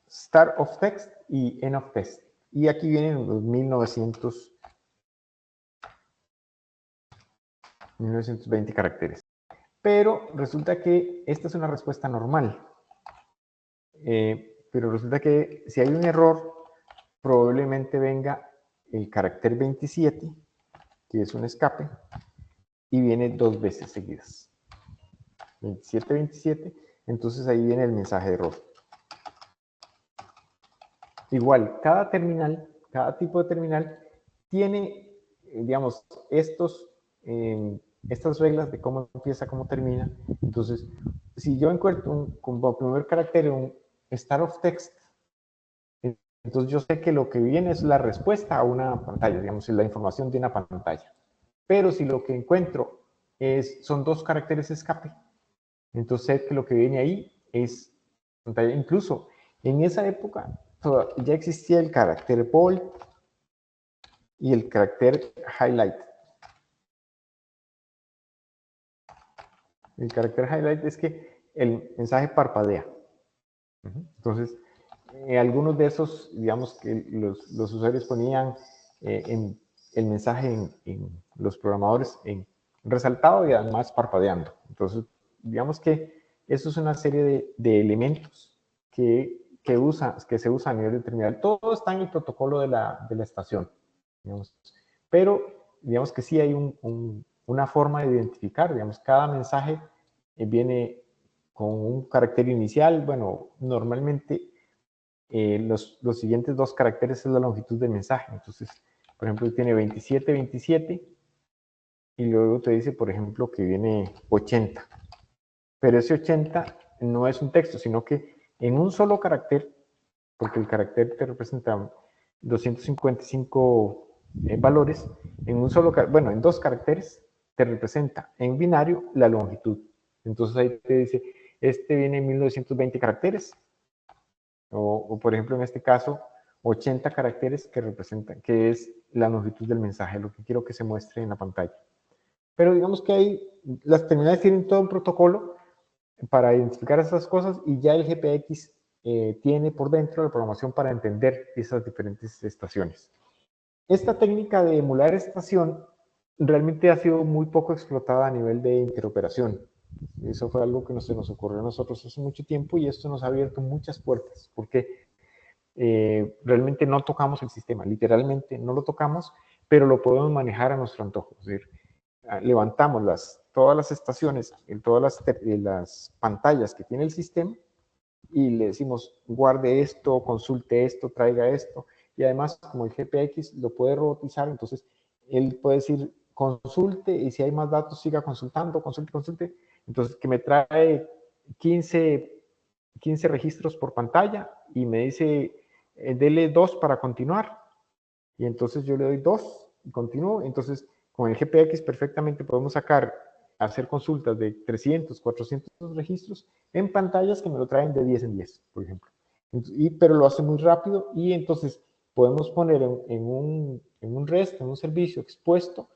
start of text y end of text. Y aquí vienen los 1920 caracteres. Pero resulta que esta es una respuesta normal. Pero resulta que si hay un error, probablemente venga el carácter 27, que es un escape, y viene 2 veces seguidas. 27, 27, entonces ahí viene el mensaje de error. Igual, cada terminal, cada tipo de terminal tiene, digamos, estas reglas de cómo empieza, cómo termina. Entonces, si yo encuentro como primer carácter un start of text, entonces yo sé que lo que viene es la respuesta a una pantalla, digamos, la información de una pantalla. Pero si lo que encuentro son 2 caracteres escape, entonces sé que lo que viene ahí es pantalla. Incluso en esa época ya existía el carácter bold y el carácter highlight. El carácter highlight es que el mensaje parpadea. Entonces, algunos de esos, digamos que los usuarios ponían en el mensaje en los programadores en resaltado y además parpadeando. Entonces, digamos que eso es una serie de elementos que se usa a nivel de terminal. Todo está en el protocolo de la estación, digamos. Pero digamos que sí hay una forma de identificar, digamos, cada mensaje viene con un carácter inicial. Bueno, normalmente los siguientes 2 caracteres es la longitud del mensaje. Entonces, por ejemplo, tiene 27, 27, y luego te dice, por ejemplo, que viene 80. Pero ese 80 no es un texto, sino que en un solo carácter, porque el carácter te representa 255 valores, bueno, en 2 caracteres te representa en binario la longitud. Entonces ahí te dice, este viene en 1920 caracteres, o por ejemplo en este caso 80 caracteres que representan, que es la longitud del mensaje, lo que quiero que se muestre en la pantalla. Pero digamos que las terminales tienen todo un protocolo para identificar esas cosas, y ya el GPX tiene por dentro la programación para entender esas diferentes estaciones. Esta técnica de emular estación realmente ha sido muy poco explotada a nivel de interoperación. Eso fue algo que se nos ocurrió a nosotros hace mucho tiempo y esto nos ha abierto muchas puertas, porque realmente no tocamos el sistema, literalmente no lo tocamos, pero lo podemos manejar a nuestro antojo. Es decir, levantamos todas las estaciones, en todas las pantallas que tiene el sistema y le decimos guarde esto, consulte esto, traiga esto. Y además, como el GPX lo puede robotizar, entonces él puede decir consulte y si hay más datos siga consultando, consulte. Entonces, que me trae 15 registros por pantalla y me dice dele 2 para continuar. Y entonces yo le doy 2 y continúo. Entonces, con el GPX perfectamente podemos hacer consultas de 300, 400 registros en pantallas que me lo traen de 10 en 10, por ejemplo. Pero lo hace muy rápido y entonces podemos poner en un REST, en un servicio expuesto,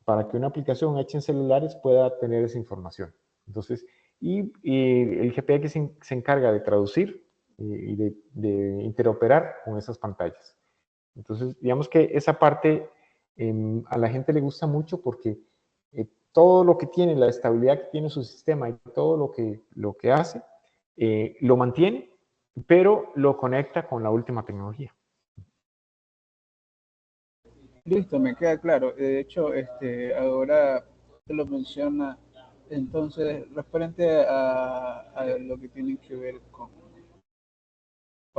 para que una aplicación hecha en celulares pueda tener esa información. Entonces, y el GPX se encarga de traducir y de interoperar con esas pantallas. Entonces, digamos que esa parte a la gente le gusta mucho porque todo lo que tiene, la estabilidad que tiene su sistema y todo lo que hace, lo mantiene, pero lo conecta con la última tecnología. Listo, me queda claro. De hecho, ahora te lo menciona, entonces, referente a lo que tiene que ver con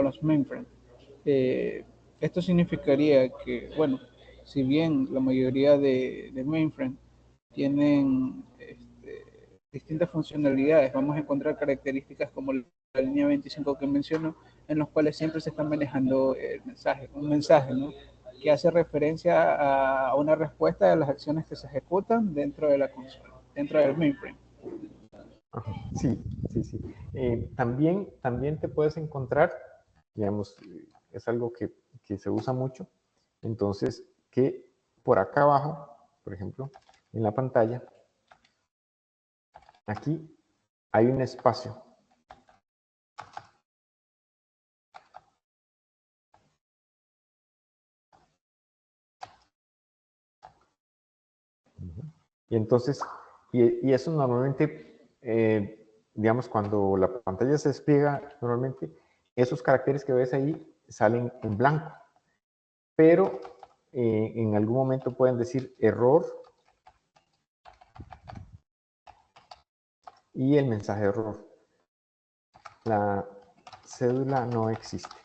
los mainframes. Esto significaría que, bueno, si bien la mayoría de mainframes tienen distintas funcionalidades, vamos a encontrar características como la línea 25 que menciono, en los cuales siempre se está manejando un mensaje, ¿no? Que hace referencia a una respuesta de las acciones que se ejecutan dentro de la consola, dentro del mainframe. Sí, sí, sí. También te puedes encontrar, digamos, es algo que se usa mucho, entonces, que por acá abajo, por ejemplo, en la pantalla, aquí hay un espacio. Y entonces, y eso normalmente, digamos, cuando la pantalla se despliega, normalmente esos caracteres que ves ahí salen en blanco, pero en algún momento pueden decir error y el mensaje de error. La cédula no existe.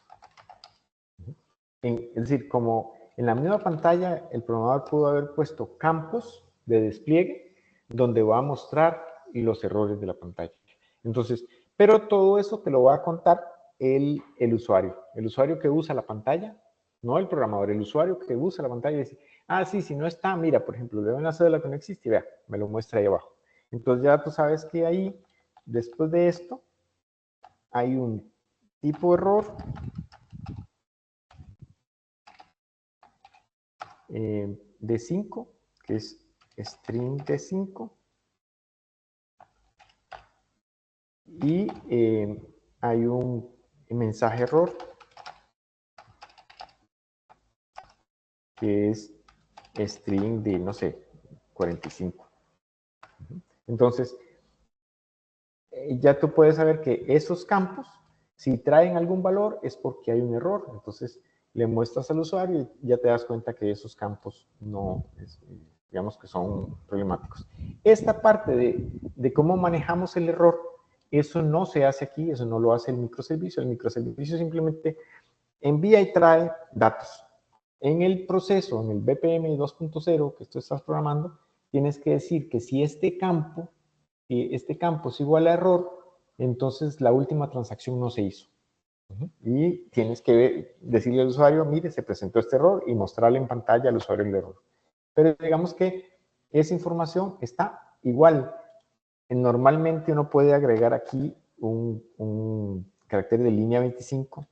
Es decir, como en la misma pantalla el programador pudo haber puesto campos de despliegue donde va a mostrar los errores de la pantalla. Entonces, pero todo eso te lo va a contar el usuario que usa la pantalla, no el programador, el usuario que usa la pantalla y dice, ah, sí, si no está, mira, por ejemplo, le doy una cédula que no existe y vea, me lo muestra ahí abajo. Entonces ya tú sabes que ahí, después de esto, hay un tipo error de 5, que es string de 5, y hay un mensaje error que es string de, no sé, 45. Entonces, ya tú puedes saber que esos campos, si traen algún valor, es porque hay un error. Entonces, le muestras al usuario y ya te das cuenta que esos campos no, digamos que son problemáticos. Esta parte de cómo manejamos el error, eso no se hace aquí, eso no lo hace el microservicio. El microservicio simplemente envía y trae datos. En el proceso, en el BPM 2.0 que tú estás programando, tienes que decir que si este campo es igual a error, entonces la última transacción no se hizo. Y tienes que decirle al usuario, mire, se presentó este error y mostrarle en pantalla al usuario el error. Pero digamos que esa información está igual. Normalmente uno puede agregar aquí un carácter de línea 25,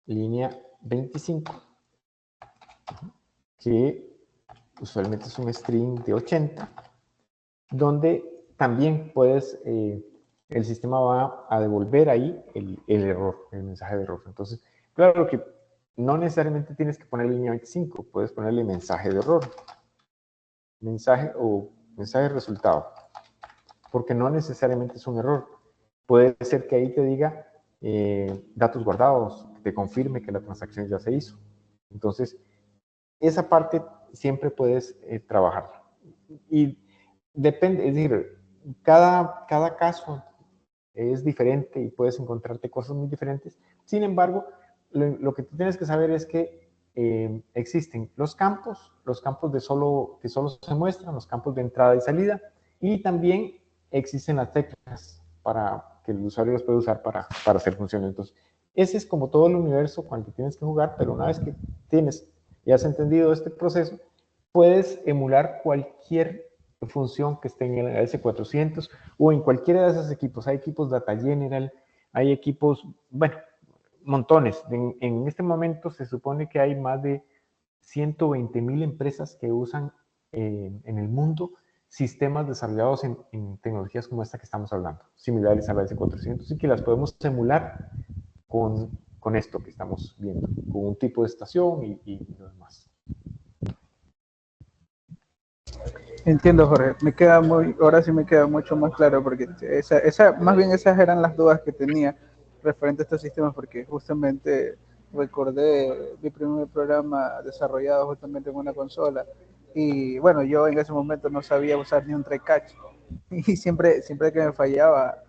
línea 25, que usualmente es un string de 80, donde también puedes, el sistema va a devolver ahí el error, el mensaje de error. Entonces, claro que no necesariamente tienes que ponerle línea 25, puedes ponerle mensaje de error, mensaje o mensaje de resultado, porque no necesariamente es un error. Puede ser que ahí te diga datos guardados, te confirme que la transacción ya se hizo. Entonces, esa parte siempre puedes trabajar. Y depende, es decir, cada caso es diferente y puedes encontrarte cosas muy diferentes. Sin embargo, lo que tú tienes que saber es que existen los campos de solo, que solo se muestran, los campos de entrada y salida, y también existen las teclas para que el usuario los pueda usar para hacer funciones. Entonces, ese es como todo el universo con el que tienes que jugar, pero una vez que tienes y has entendido este proceso, puedes emular cualquier función que esté en el AS400 o en cualquiera de esos equipos. Hay equipos Data General, hay equipos, bueno, montones. En este momento se supone que hay más de 120,000 empresas que usan en el mundo sistemas desarrollados en tecnologías como esta que estamos hablando, similares a la S400, y que las podemos emular con esto que estamos viendo, con un tipo de estación y lo demás. Entiendo, Jorge. Me queda ahora sí me queda mucho más claro, porque más bien esas eran las dudas que tenía referente a estos sistemas, porque justamente recordé mi primer programa desarrollado justamente en una consola, y bueno, yo en ese momento no sabía usar ni un try catch, y siempre que me fallaba,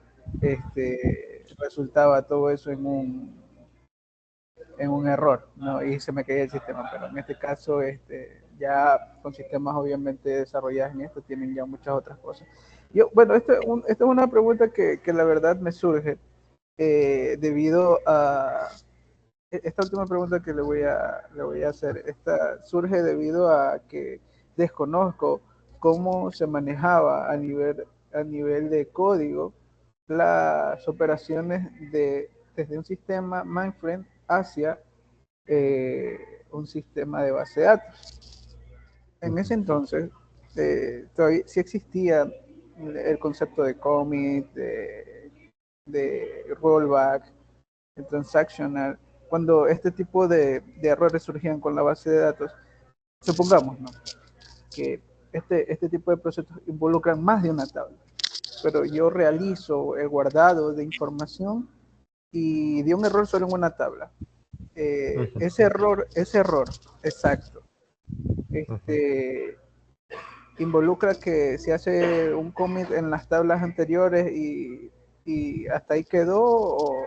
resultaba todo eso en un error, ¿no? Y se me caía el sistema, pero en este caso, ya con sistemas obviamente desarrollados en esto, tienen ya muchas otras cosas. Bueno, esta es una pregunta que la verdad me surge debido a esta última pregunta que le voy a hacer. Esta surge debido a que desconozco cómo se manejaba a nivel de código las operaciones desde un sistema mainframe hacia un sistema de base de datos. En ese entonces, todavía sí existía el concepto de commit, de rollback, el transactional. Cuando este tipo de errores surgían con la base de datos, supongamos, ¿no?, que este tipo de procesos involucran más de una tabla, pero yo realizo el guardado de información y di un error solo en una tabla. Ese error, exacto, involucra que se hace un commit en las tablas anteriores y hasta ahí quedó, o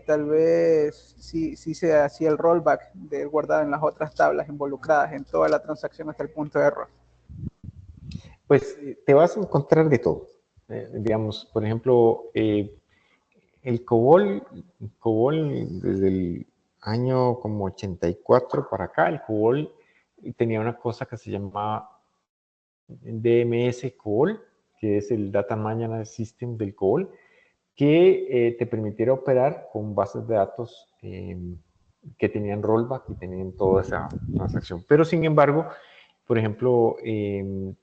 tal vez sí se hacía el rollback del guardado en las otras tablas involucradas en toda la transacción hasta el punto de error. Pues te vas a encontrar de todo. Digamos, por ejemplo, el COBOL desde el año como 84 para acá, el COBOL tenía una cosa que se llamaba DMS COBOL, que es el Data Management System del COBOL, que te permitiera operar con bases de datos que tenían rollback y tenían toda esa transacción. Pero sin embargo, por ejemplo, el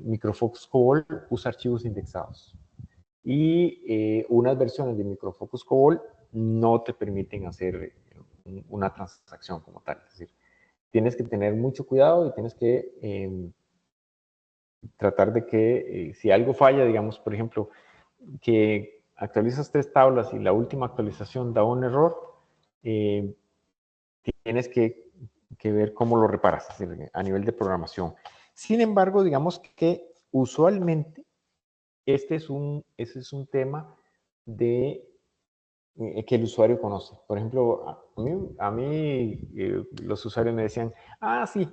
Microfocus COBOL usa archivos indexados. Y unas versiones de Microfocus COBOL no te permiten hacer una transacción como tal. Es decir, tienes que tener mucho cuidado y tienes que tratar de que si algo falla, digamos, por ejemplo, que actualizas 3 tablas y la última actualización da un error, tienes que ver cómo lo reparas, es decir, a nivel de programación. Sin embargo, digamos que usualmente ese es un tema de que el usuario conoce. Por ejemplo, a mí los usuarios me decían, sí,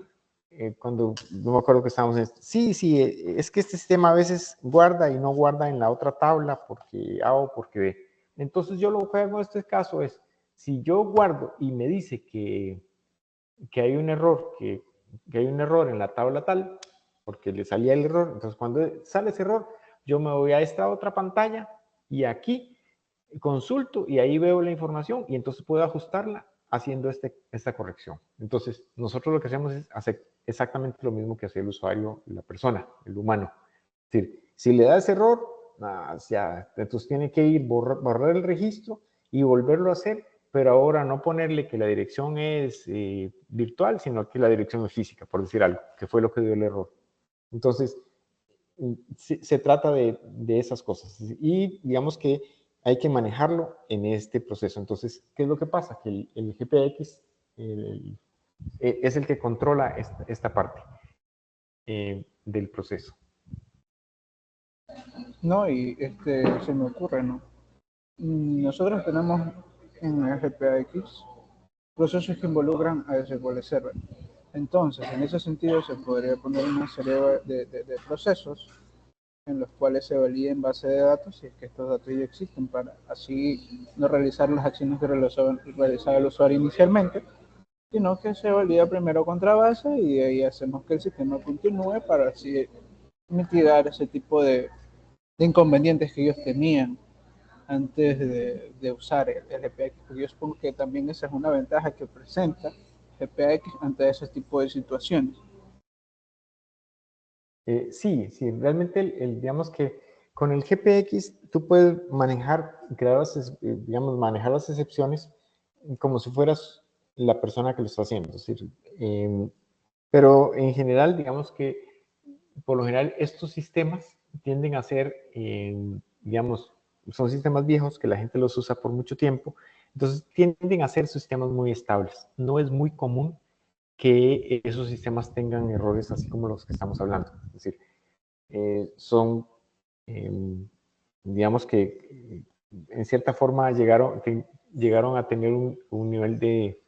cuando no me acuerdo que estábamos en sí, es que este sistema a veces guarda y no guarda en la otra tabla porque A o porque B. Entonces yo lo que hago en este caso es, si yo guardo y me dice que hay un error, que hay un error en la tabla tal, porque le salía el error, entonces cuando sale ese error, yo me voy a esta otra pantalla y aquí consulto y ahí veo la información y entonces puedo ajustarla haciendo esta corrección. Entonces, nosotros lo que hacemos es hacer exactamente lo mismo que hace el usuario, la persona, el humano. Es decir, si le da ese error, entonces tiene que ir borrar el registro y volverlo a hacer pero ahora no ponerle que la dirección es virtual, sino que la dirección es física, por decir algo, que fue lo que dio el error. Entonces, se trata de esas cosas. Y digamos que hay que manejarlo en este proceso. Entonces, ¿qué es lo que pasa? Que el GPX es el que controla esta parte del proceso. No, y se me ocurre, ¿no? Nosotros tenemos en el GPX procesos que involucran a SQL Server. Entonces, en ese sentido, se podría poner una serie de procesos en los cuales se validen base de datos si es que estos datos ya existen, para así no realizar las acciones que realizaba el usuario inicialmente, sino que se valida primero contra base y de ahí hacemos que el sistema continúe para así mitigar ese tipo de inconvenientes que ellos tenían antes de usar el GPX, porque yo supongo que también esa es una ventaja que presenta GPX ante ese tipo de situaciones. Sí, realmente digamos que con el GPX tú puedes manejar, digamos, manejar las excepciones como si fueras la persona que lo está haciendo. Es decir, pero en general, digamos que por lo general estos sistemas tienden a ser, digamos, son sistemas viejos que la gente los usa por mucho tiempo, entonces tienden a ser sistemas muy estables. No es muy común que esos sistemas tengan errores así como los que estamos hablando. Es decir, son, digamos que en cierta forma llegaron a tener un nivel de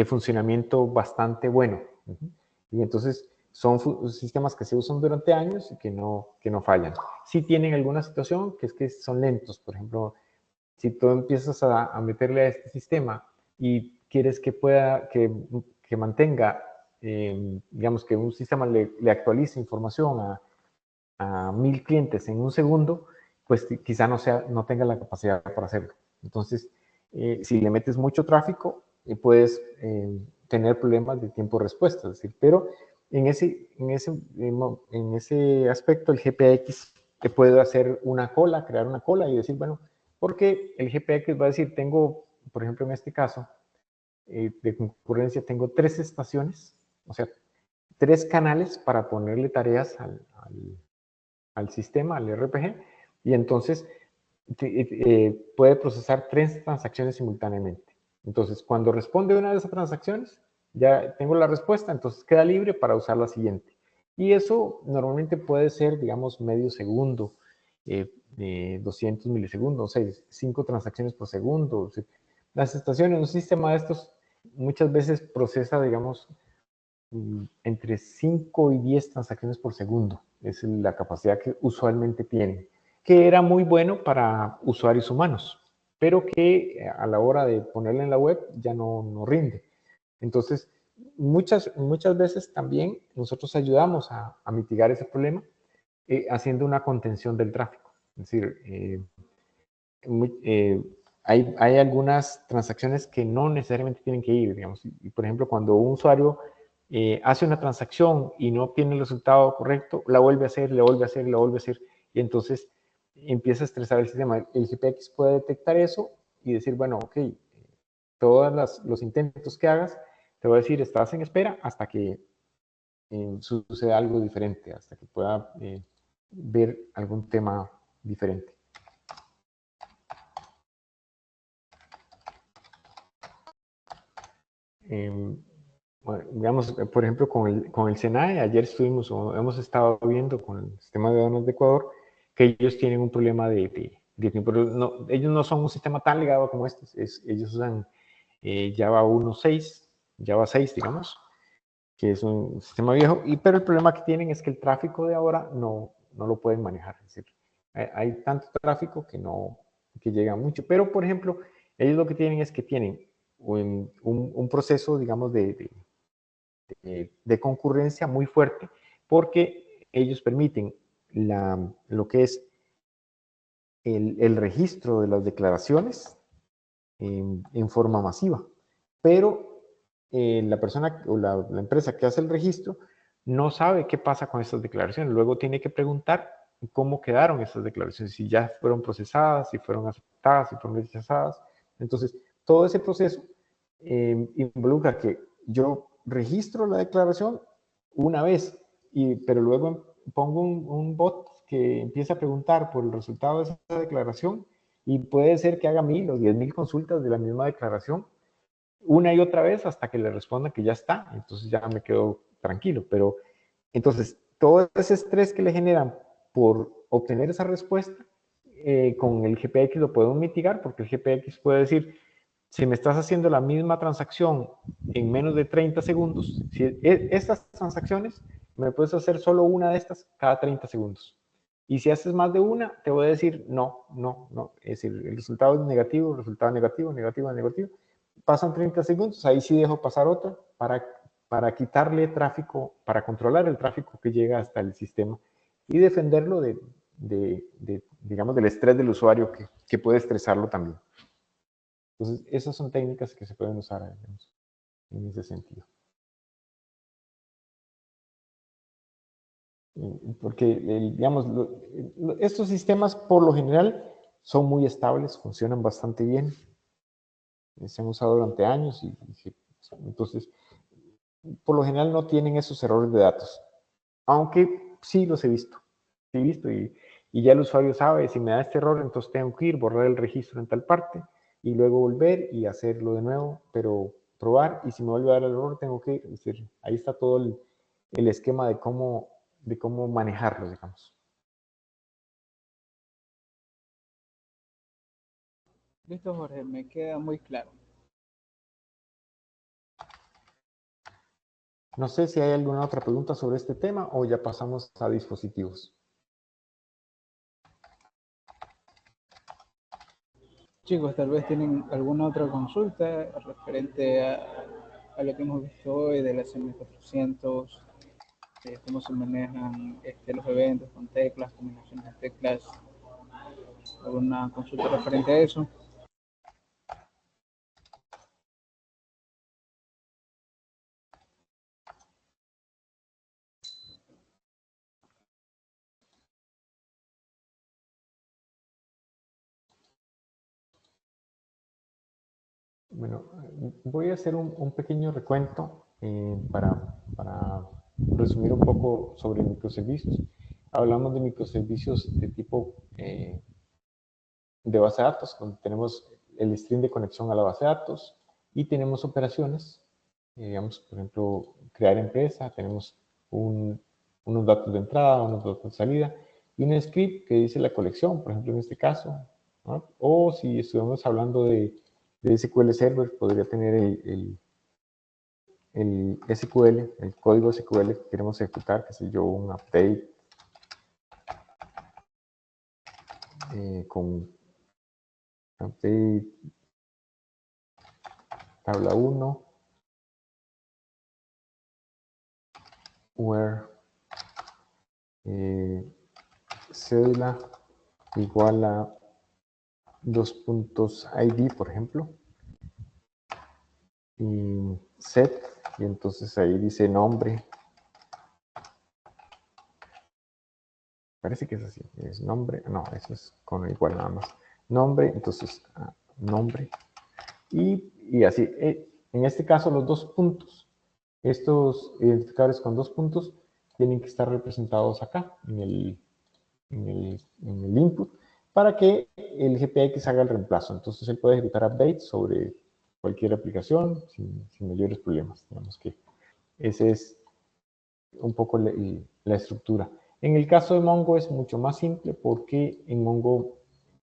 funcionamiento bastante bueno. Y entonces son sistemas que se usan durante años y que no fallan. Sí tienen alguna situación que es que son lentos. Por ejemplo, si tú empiezas a meterle a este sistema y quieres que mantenga, digamos que un sistema le actualice información a 1000 clientes en un segundo, pues quizá no tenga la capacidad para hacerlo. Entonces, si le metes mucho tráfico, puedes tener problemas de tiempo de respuesta. Es decir, pero en ese aspecto, el GPX te puede hacer crear una cola y decir, bueno, porque el GPX va a decir, tengo, por ejemplo, en este caso de concurrencia, tengo 3 estaciones, o sea, 3 canales para ponerle tareas al sistema, al RPG, y entonces puede procesar 3 transacciones simultáneamente. Entonces, cuando responde una de esas transacciones, ya tengo la respuesta, entonces queda libre para usar la siguiente. Y eso normalmente puede ser, digamos, medio segundo, 200 milisegundos, o sea, 5 transacciones por segundo. O sea, las estaciones, un sistema de estos muchas veces procesa, digamos, entre 5 y 10 transacciones por segundo. Es la capacidad que usualmente tienen, que era muy bueno para usuarios humanos, pero que a la hora de ponerla en la web ya no rinde. Entonces, muchas veces también nosotros ayudamos a mitigar ese problema haciendo una contención del tráfico. Es decir, hay algunas transacciones que no necesariamente tienen que ir, digamos. Y por ejemplo, cuando un usuario hace una transacción y no obtiene el resultado correcto, la vuelve a hacer, la vuelve a hacer, la vuelve a hacer, y entonces empieza a estresar el sistema. El GPX puede detectar eso y decir, bueno, ok, todos los intentos que hagas, te voy a decir, estás en espera hasta que suceda algo diferente, hasta que pueda ver algún tema diferente. Bueno, digamos, por ejemplo, con el SENAE, ayer hemos estado viendo con el sistema de aduanas de Ecuador que ellos tienen un problema de tiempo. Ellos no son un sistema tan ligado como este, ellos usan Java 1.6, Java 6, digamos, que es un sistema viejo, pero el problema que tienen es que el tráfico de ahora no lo pueden manejar. Es decir, hay tanto tráfico que llega mucho. Pero, por ejemplo, ellos lo que tienen es que tienen un proceso, digamos, de concurrencia muy fuerte, porque ellos permiten lo que es el registro de las declaraciones en forma masiva, pero la persona o la empresa que hace el registro no sabe qué pasa con estas declaraciones. Luego tiene que preguntar cómo quedaron esas declaraciones, si ya fueron procesadas, si fueron aceptadas, si fueron rechazadas. Entonces, todo ese proceso involucra que yo registro la declaración una vez, pero luego pongo un bot que empieza a preguntar por el resultado de esa declaración y puede ser que haga 1000 o 10.000 consultas de la misma declaración una y otra vez hasta que le responda que ya está. Entonces ya me quedo tranquilo. Pero entonces todo ese estrés que le generan por obtener esa respuesta, con el GPX lo podemos mitigar, porque el GPX puede decir, si me estás haciendo la misma transacción en menos de 30 segundos, si estas transacciones me puedes hacer solo una de estas cada 30 segundos. Y si haces más de una, te voy a decir no, no, no. Es decir, el resultado es negativo, resultado negativo, negativo, negativo. Pasan 30 segundos, ahí sí dejo pasar otra para quitarle tráfico, para controlar el tráfico que llega hasta el sistema y defenderlo digamos, del estrés del usuario que puede estresarlo también. Entonces, esas son técnicas que se pueden usar, digamos, en ese sentido. Porque, digamos, estos sistemas por lo general son muy estables, funcionan bastante bien, se han usado durante años entonces, por lo general no tienen esos errores de datos, aunque sí los he visto, y ya el usuario sabe, si me da este error, entonces tengo que ir, borrar el registro en tal parte, y luego volver y hacerlo de nuevo, pero probar, y si me vuelve a dar el error, tengo que, es decir, ahí está todo el esquema de cómo manejarlo, digamos. Listo, Jorge, me queda muy claro. No sé si hay alguna otra pregunta sobre este tema o ya pasamos a dispositivos. Chicos, tal vez tienen alguna otra consulta referente a lo que hemos visto hoy de la CM400, cómo se manejan los eventos con teclas, combinaciones de teclas, alguna consulta referente a eso. Bueno, voy a hacer un pequeño recuento para resumir un poco sobre microservicios. Hablamos de microservicios de tipo de base de datos, donde tenemos el string de conexión a la base de datos y tenemos operaciones, digamos, por ejemplo, crear empresa, tenemos unos datos de entrada, unos datos de salida y un script que dice la colección, por ejemplo, en este caso, ¿no? O si estuviéramos hablando de SQL Server, podría tener el SQL, el código SQL que queremos ejecutar, que sé yo, un update con update tabla 1, where cédula igual a 2 puntos ID, por ejemplo, y set, y entonces ahí dice nombre. Parece que es así, es nombre, no, eso es con igual nada más. Nombre, entonces nombre, y así. En este caso, los 2 puntos, estos identificadores con 2 puntos, tienen que estar representados acá, en el input, para que el GPX haga el reemplazo. Entonces, él puede ejecutar updates sobre cualquier aplicación sin mayores problemas. Digamos que ese es un poco la estructura. En el caso de Mongo es mucho más simple porque en Mongo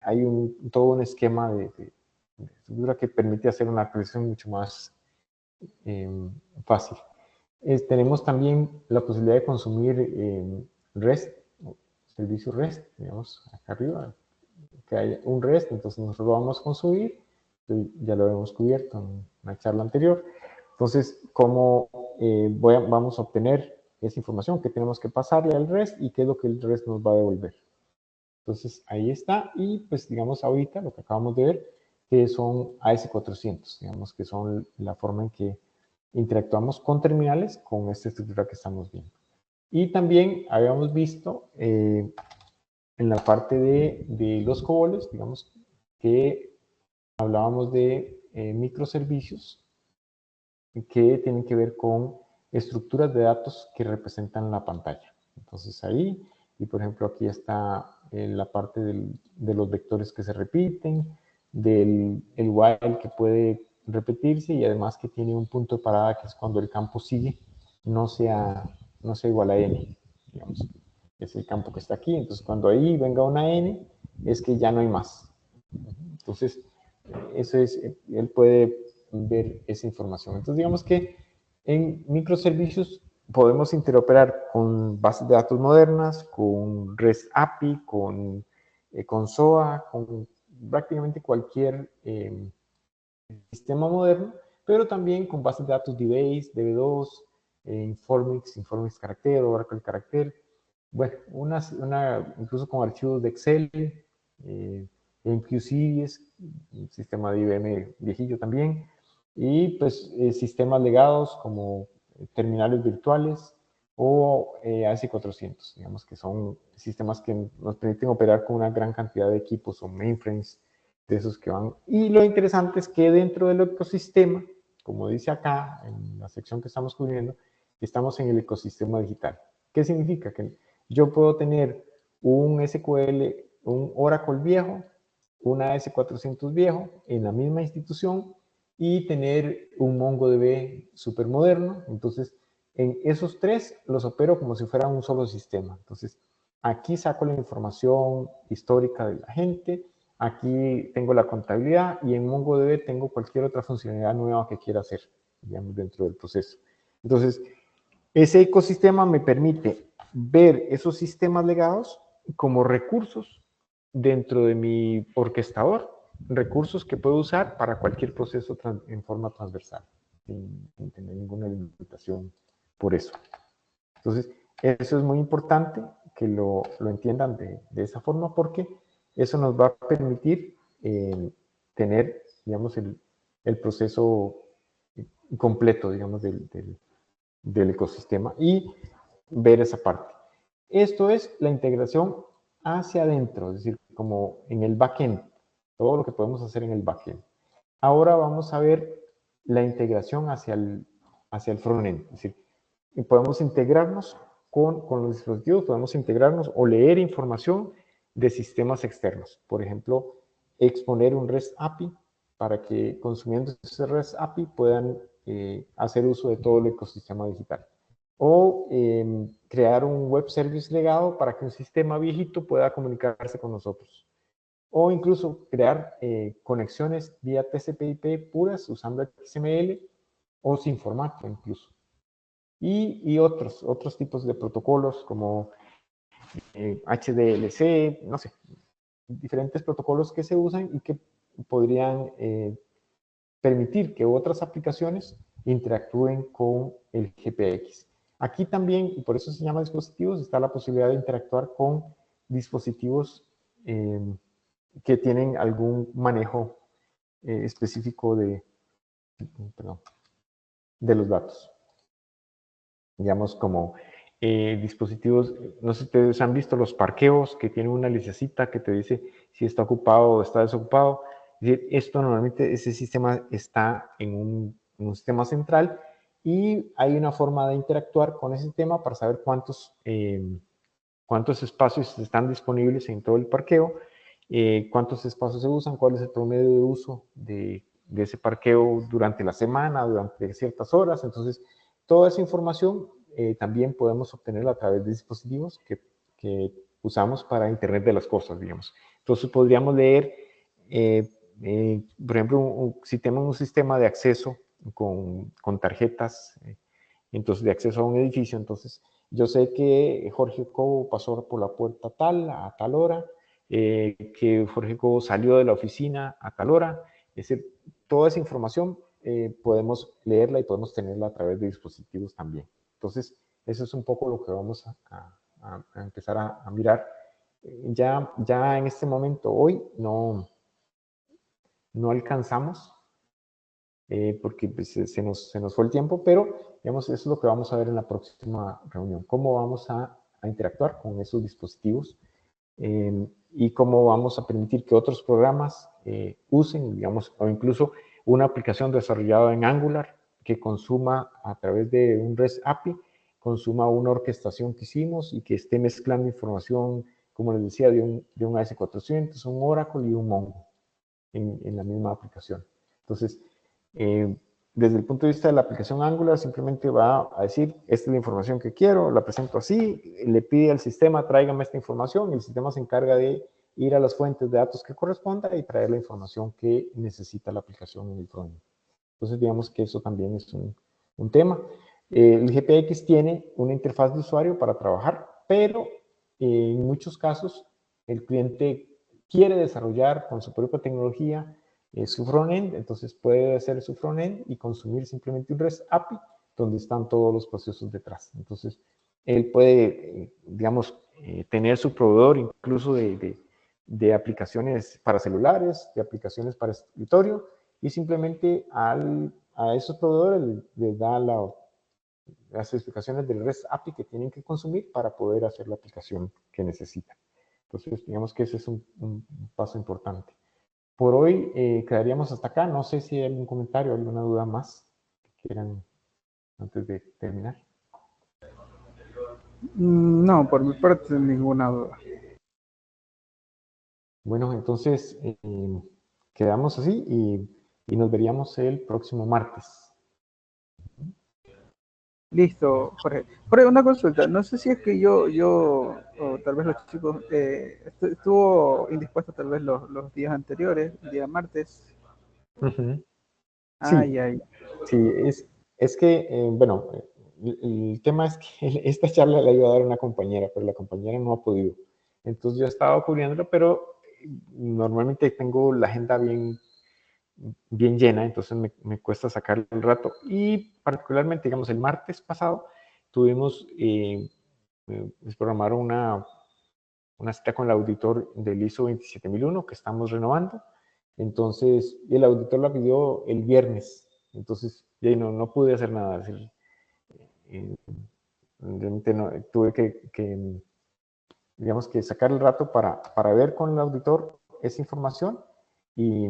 hay todo un esquema de estructura que permite hacer una actualización mucho más fácil. Tenemos también la posibilidad de consumir REST, servicio REST, digamos, acá arriba, que hay un REST, entonces nosotros lo vamos a consumir, ya lo hemos cubierto en una charla anterior. Entonces, ¿cómo vamos a obtener esa información? ¿Qué tenemos que pasarle al REST y qué es lo que el REST nos va a devolver? Entonces, ahí está, y pues digamos ahorita lo que acabamos de ver, que son AS400, digamos que son la forma en que interactuamos con terminales con esta estructura que estamos viendo. Y también habíamos visto en la parte de los coboles, digamos que hablábamos de microservicios que tienen que ver con estructuras de datos que representan la pantalla. Entonces ahí, y por ejemplo aquí está la parte de los vectores que se repiten, del el while que puede repetirse y además que tiene un punto de parada que es cuando el campo sigue, no sea igual a n, digamos. Es el campo que está aquí, entonces cuando ahí venga una n, es que ya no hay más. Entonces, eso es, él puede ver esa información. Entonces, digamos que en microservicios podemos interoperar con bases de datos modernas, con REST API, con SOA, con prácticamente cualquier sistema moderno, pero también con bases de datos DBase, DB2, Informix Character, Oracle Character, bueno, incluso con archivos de Excel, MQSeries, un sistema de IBM viejillo también, y pues sistemas legados como terminales virtuales o AS400, digamos que son sistemas que nos permiten operar con una gran cantidad de equipos o mainframes de esos que van. Y lo interesante es que dentro del ecosistema, como dice acá en la sección que estamos cubriendo, estamos en el ecosistema digital. ¿Qué significa? Que yo puedo tener un SQL, un Oracle viejo, una S400 viejo en la misma institución y tener un MongoDB súper moderno. Entonces, en esos tres los opero como si fuera un solo sistema. Entonces, aquí saco la información histórica de la gente, aquí tengo la contabilidad y en MongoDB tengo cualquier otra funcionalidad nueva que quiera hacer, digamos, dentro del proceso. Entonces, ese ecosistema me permite ver esos sistemas legados como recursos dentro de mi orquestador, recursos que puedo usar para cualquier proceso en forma transversal, sin tener ninguna limitación por eso. Entonces, eso es muy importante que lo entiendan de esa forma porque eso nos va a permitir tener, digamos, el proceso completo, digamos, del ecosistema y ver esa parte. Esto es la integración hacia adentro, es decir, como en el backend, todo lo que podemos hacer en el backend. Ahora vamos a ver la integración hacia el frontend, es decir, podemos integrarnos con los dispositivos, podemos integrarnos o leer información de sistemas externos. Por ejemplo, exponer un REST API para que consumiendo ese REST API puedan hacer uso de todo el ecosistema digital. O crear un web service legado para que un sistema viejito pueda comunicarse con nosotros. O incluso crear conexiones vía TCP/IP puras usando XML o sin formato incluso. Y otros tipos de protocolos como HDLC, no sé, diferentes protocolos que se usan y que podrían permitir que otras aplicaciones interactúen con el GPX. Aquí también, y por eso se llama dispositivos, está la posibilidad de interactuar con dispositivos que tienen algún manejo específico de los datos. Digamos como dispositivos, no sé si ustedes han visto los parqueos que tienen una lucecita que te dice si está ocupado o está desocupado. Es decir, esto normalmente, ese sistema está en un sistema central y hay una forma de interactuar con ese sistema para saber cuántos espacios están disponibles en todo el parqueo, cuántos espacios se usan, cuál es el promedio de uso de ese parqueo durante la semana, durante ciertas horas. Entonces, toda esa información también podemos obtenerla a través de dispositivos que usamos para Internet de las cosas, digamos. Entonces, podríamos leer, por ejemplo, si tenemos un sistema de acceso con tarjetas, entonces de acceso a un edificio, entonces yo sé que Jorge Cobo pasó por la puerta tal a tal hora, que Jorge Cobo salió de la oficina a tal hora. Es decir, toda esa información podemos leerla y podemos tenerla a través de dispositivos también. Entonces, eso es un poco lo que vamos a empezar a mirar. Ya en este momento, hoy, no alcanzamos porque pues, se nos fue el tiempo, pero digamos, eso es lo que vamos a ver en la próxima reunión, cómo vamos a interactuar con esos dispositivos y cómo vamos a permitir que otros programas usen, digamos, o incluso una aplicación desarrollada en Angular que consuma a través de un REST API, consuma una orquestación que hicimos y que esté mezclando información, como les decía, de un AS400, un Oracle y un Mongo en la misma aplicación. Entonces, desde el punto de vista de la aplicación Angular, simplemente va a decir, esta es la información que quiero, la presento así, le pide al sistema, tráigame esta información, y el sistema se encarga de ir a las fuentes de datos que corresponda y traer la información que necesita la aplicación en el frontend. Entonces, digamos que eso también es un tema. El GPX tiene una interfaz de usuario para trabajar, pero en muchos casos el cliente quiere desarrollar con su propia tecnología su frontend, entonces puede hacer su frontend y consumir simplemente un REST API donde están todos los procesos detrás. Entonces, él puede, digamos, tener su proveedor incluso de aplicaciones para celulares, de aplicaciones para escritorio, y simplemente a esos proveedores les da las especificaciones del REST API que tienen que consumir para poder hacer la aplicación que necesitan. Entonces, digamos que ese es un paso importante. Por hoy quedaríamos hasta acá. No sé si hay algún comentario, alguna duda más que quieran antes de terminar. No, por mi parte ninguna duda. Bueno, entonces quedamos así y nos veríamos el próximo martes. Listo, Jorge. Jorge, una consulta. No sé si es que o tal vez los chicos, estuvo indispuesto tal vez los días anteriores, el día martes. Sí, Ay, ay. sí, es que, bueno, el tema es que esta charla la iba a dar una compañera, pero la compañera no ha podido. Entonces yo he estado cubriéndolo, pero normalmente tengo la agenda bien llena, entonces me cuesta sacar el rato. Y particularmente, digamos, el martes pasado tuvimos, les programaron una cita con el auditor del ISO 27001 que estamos renovando. Entonces, y el auditor la pidió el viernes. Entonces, ya no pude hacer nada. Es decir, realmente no, tuve digamos que sacar el rato para ver con el auditor esa información y,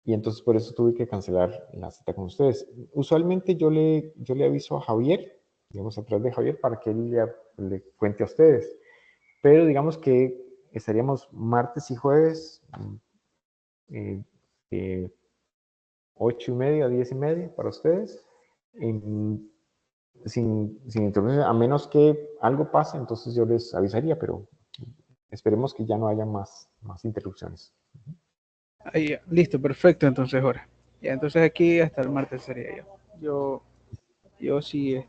y entonces por eso tuve que cancelar la cita con ustedes. Usualmente yo le aviso a Javier, digamos atrás de Javier, para que él le cuente a ustedes. Pero digamos que estaríamos martes y jueves, 8:30, 10:30 para ustedes, sin introducir, a menos que algo pase, entonces yo les avisaría, pero esperemos que ya no haya más interrupciones. Ahí, listo, perfecto, entonces Jorge. Ya, entonces aquí hasta el martes sería yo. Yo sí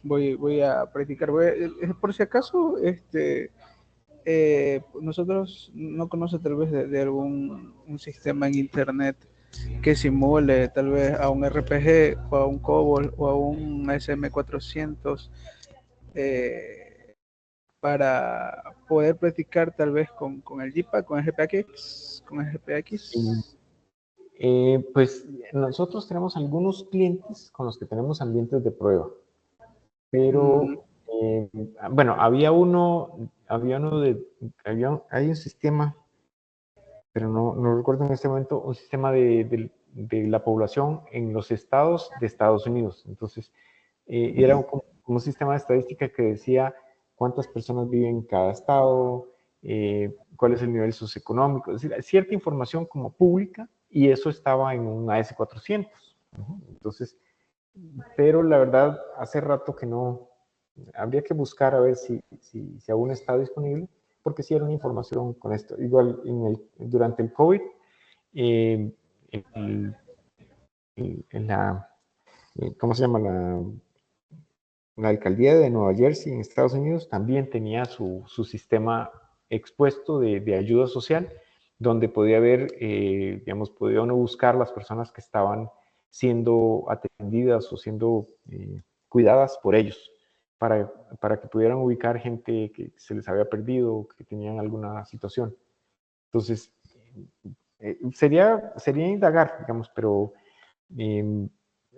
voy a practicar. Por si acaso, nosotros no conoce tal vez de algún un sistema en internet que simule tal vez a un RPG o a un COBOL o a un SM400 para poder practicar tal vez con el JPAC, con el GPX. Pues nosotros tenemos algunos clientes con los que tenemos ambientes de prueba, pero bueno, hay un sistema, pero no recuerdo en este momento, un sistema de la población en los estados de Estados Unidos. Entonces, era como un sistema de estadística que decía cuántas personas viven en cada estado, cuál es el nivel socioeconómico, es decir, cierta información como pública, y eso estaba en un AS400. Entonces, pero la verdad, hace rato que no, habría que buscar a ver si aún está disponible, porque sí era una información con esto. Igual durante el COVID, eh, el, ¿cómo se llama? La alcaldía de Nueva Jersey en Estados Unidos también tenía su sistema expuesto de ayuda social, donde podía haber, digamos, podía uno buscar las personas que estaban siendo atendidas o siendo cuidadas por ellos, para que pudieran ubicar gente que se les había perdido, que tenían alguna situación. Entonces, sería indagar, digamos, pero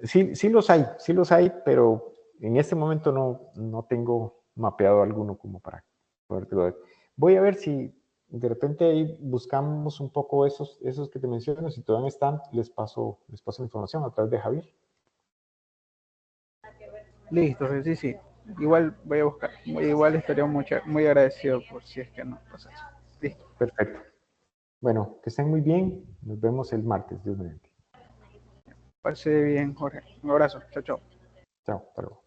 sí los hay, pero en este momento no tengo mapeado alguno como para poderte ver. Voy a ver si de repente ahí buscamos un poco esos que te menciono. Si todavía están, les paso la información a través de Javier. Listo, sí, sí. Igual voy a buscar. Igual estaría muy agradecido por si es que no pasa eso. Listo. Perfecto. Bueno, que estén muy bien. Nos vemos el martes, Dios mediante. Parece bien, Jorge. Un abrazo. Chao, chao. Chao, hasta luego.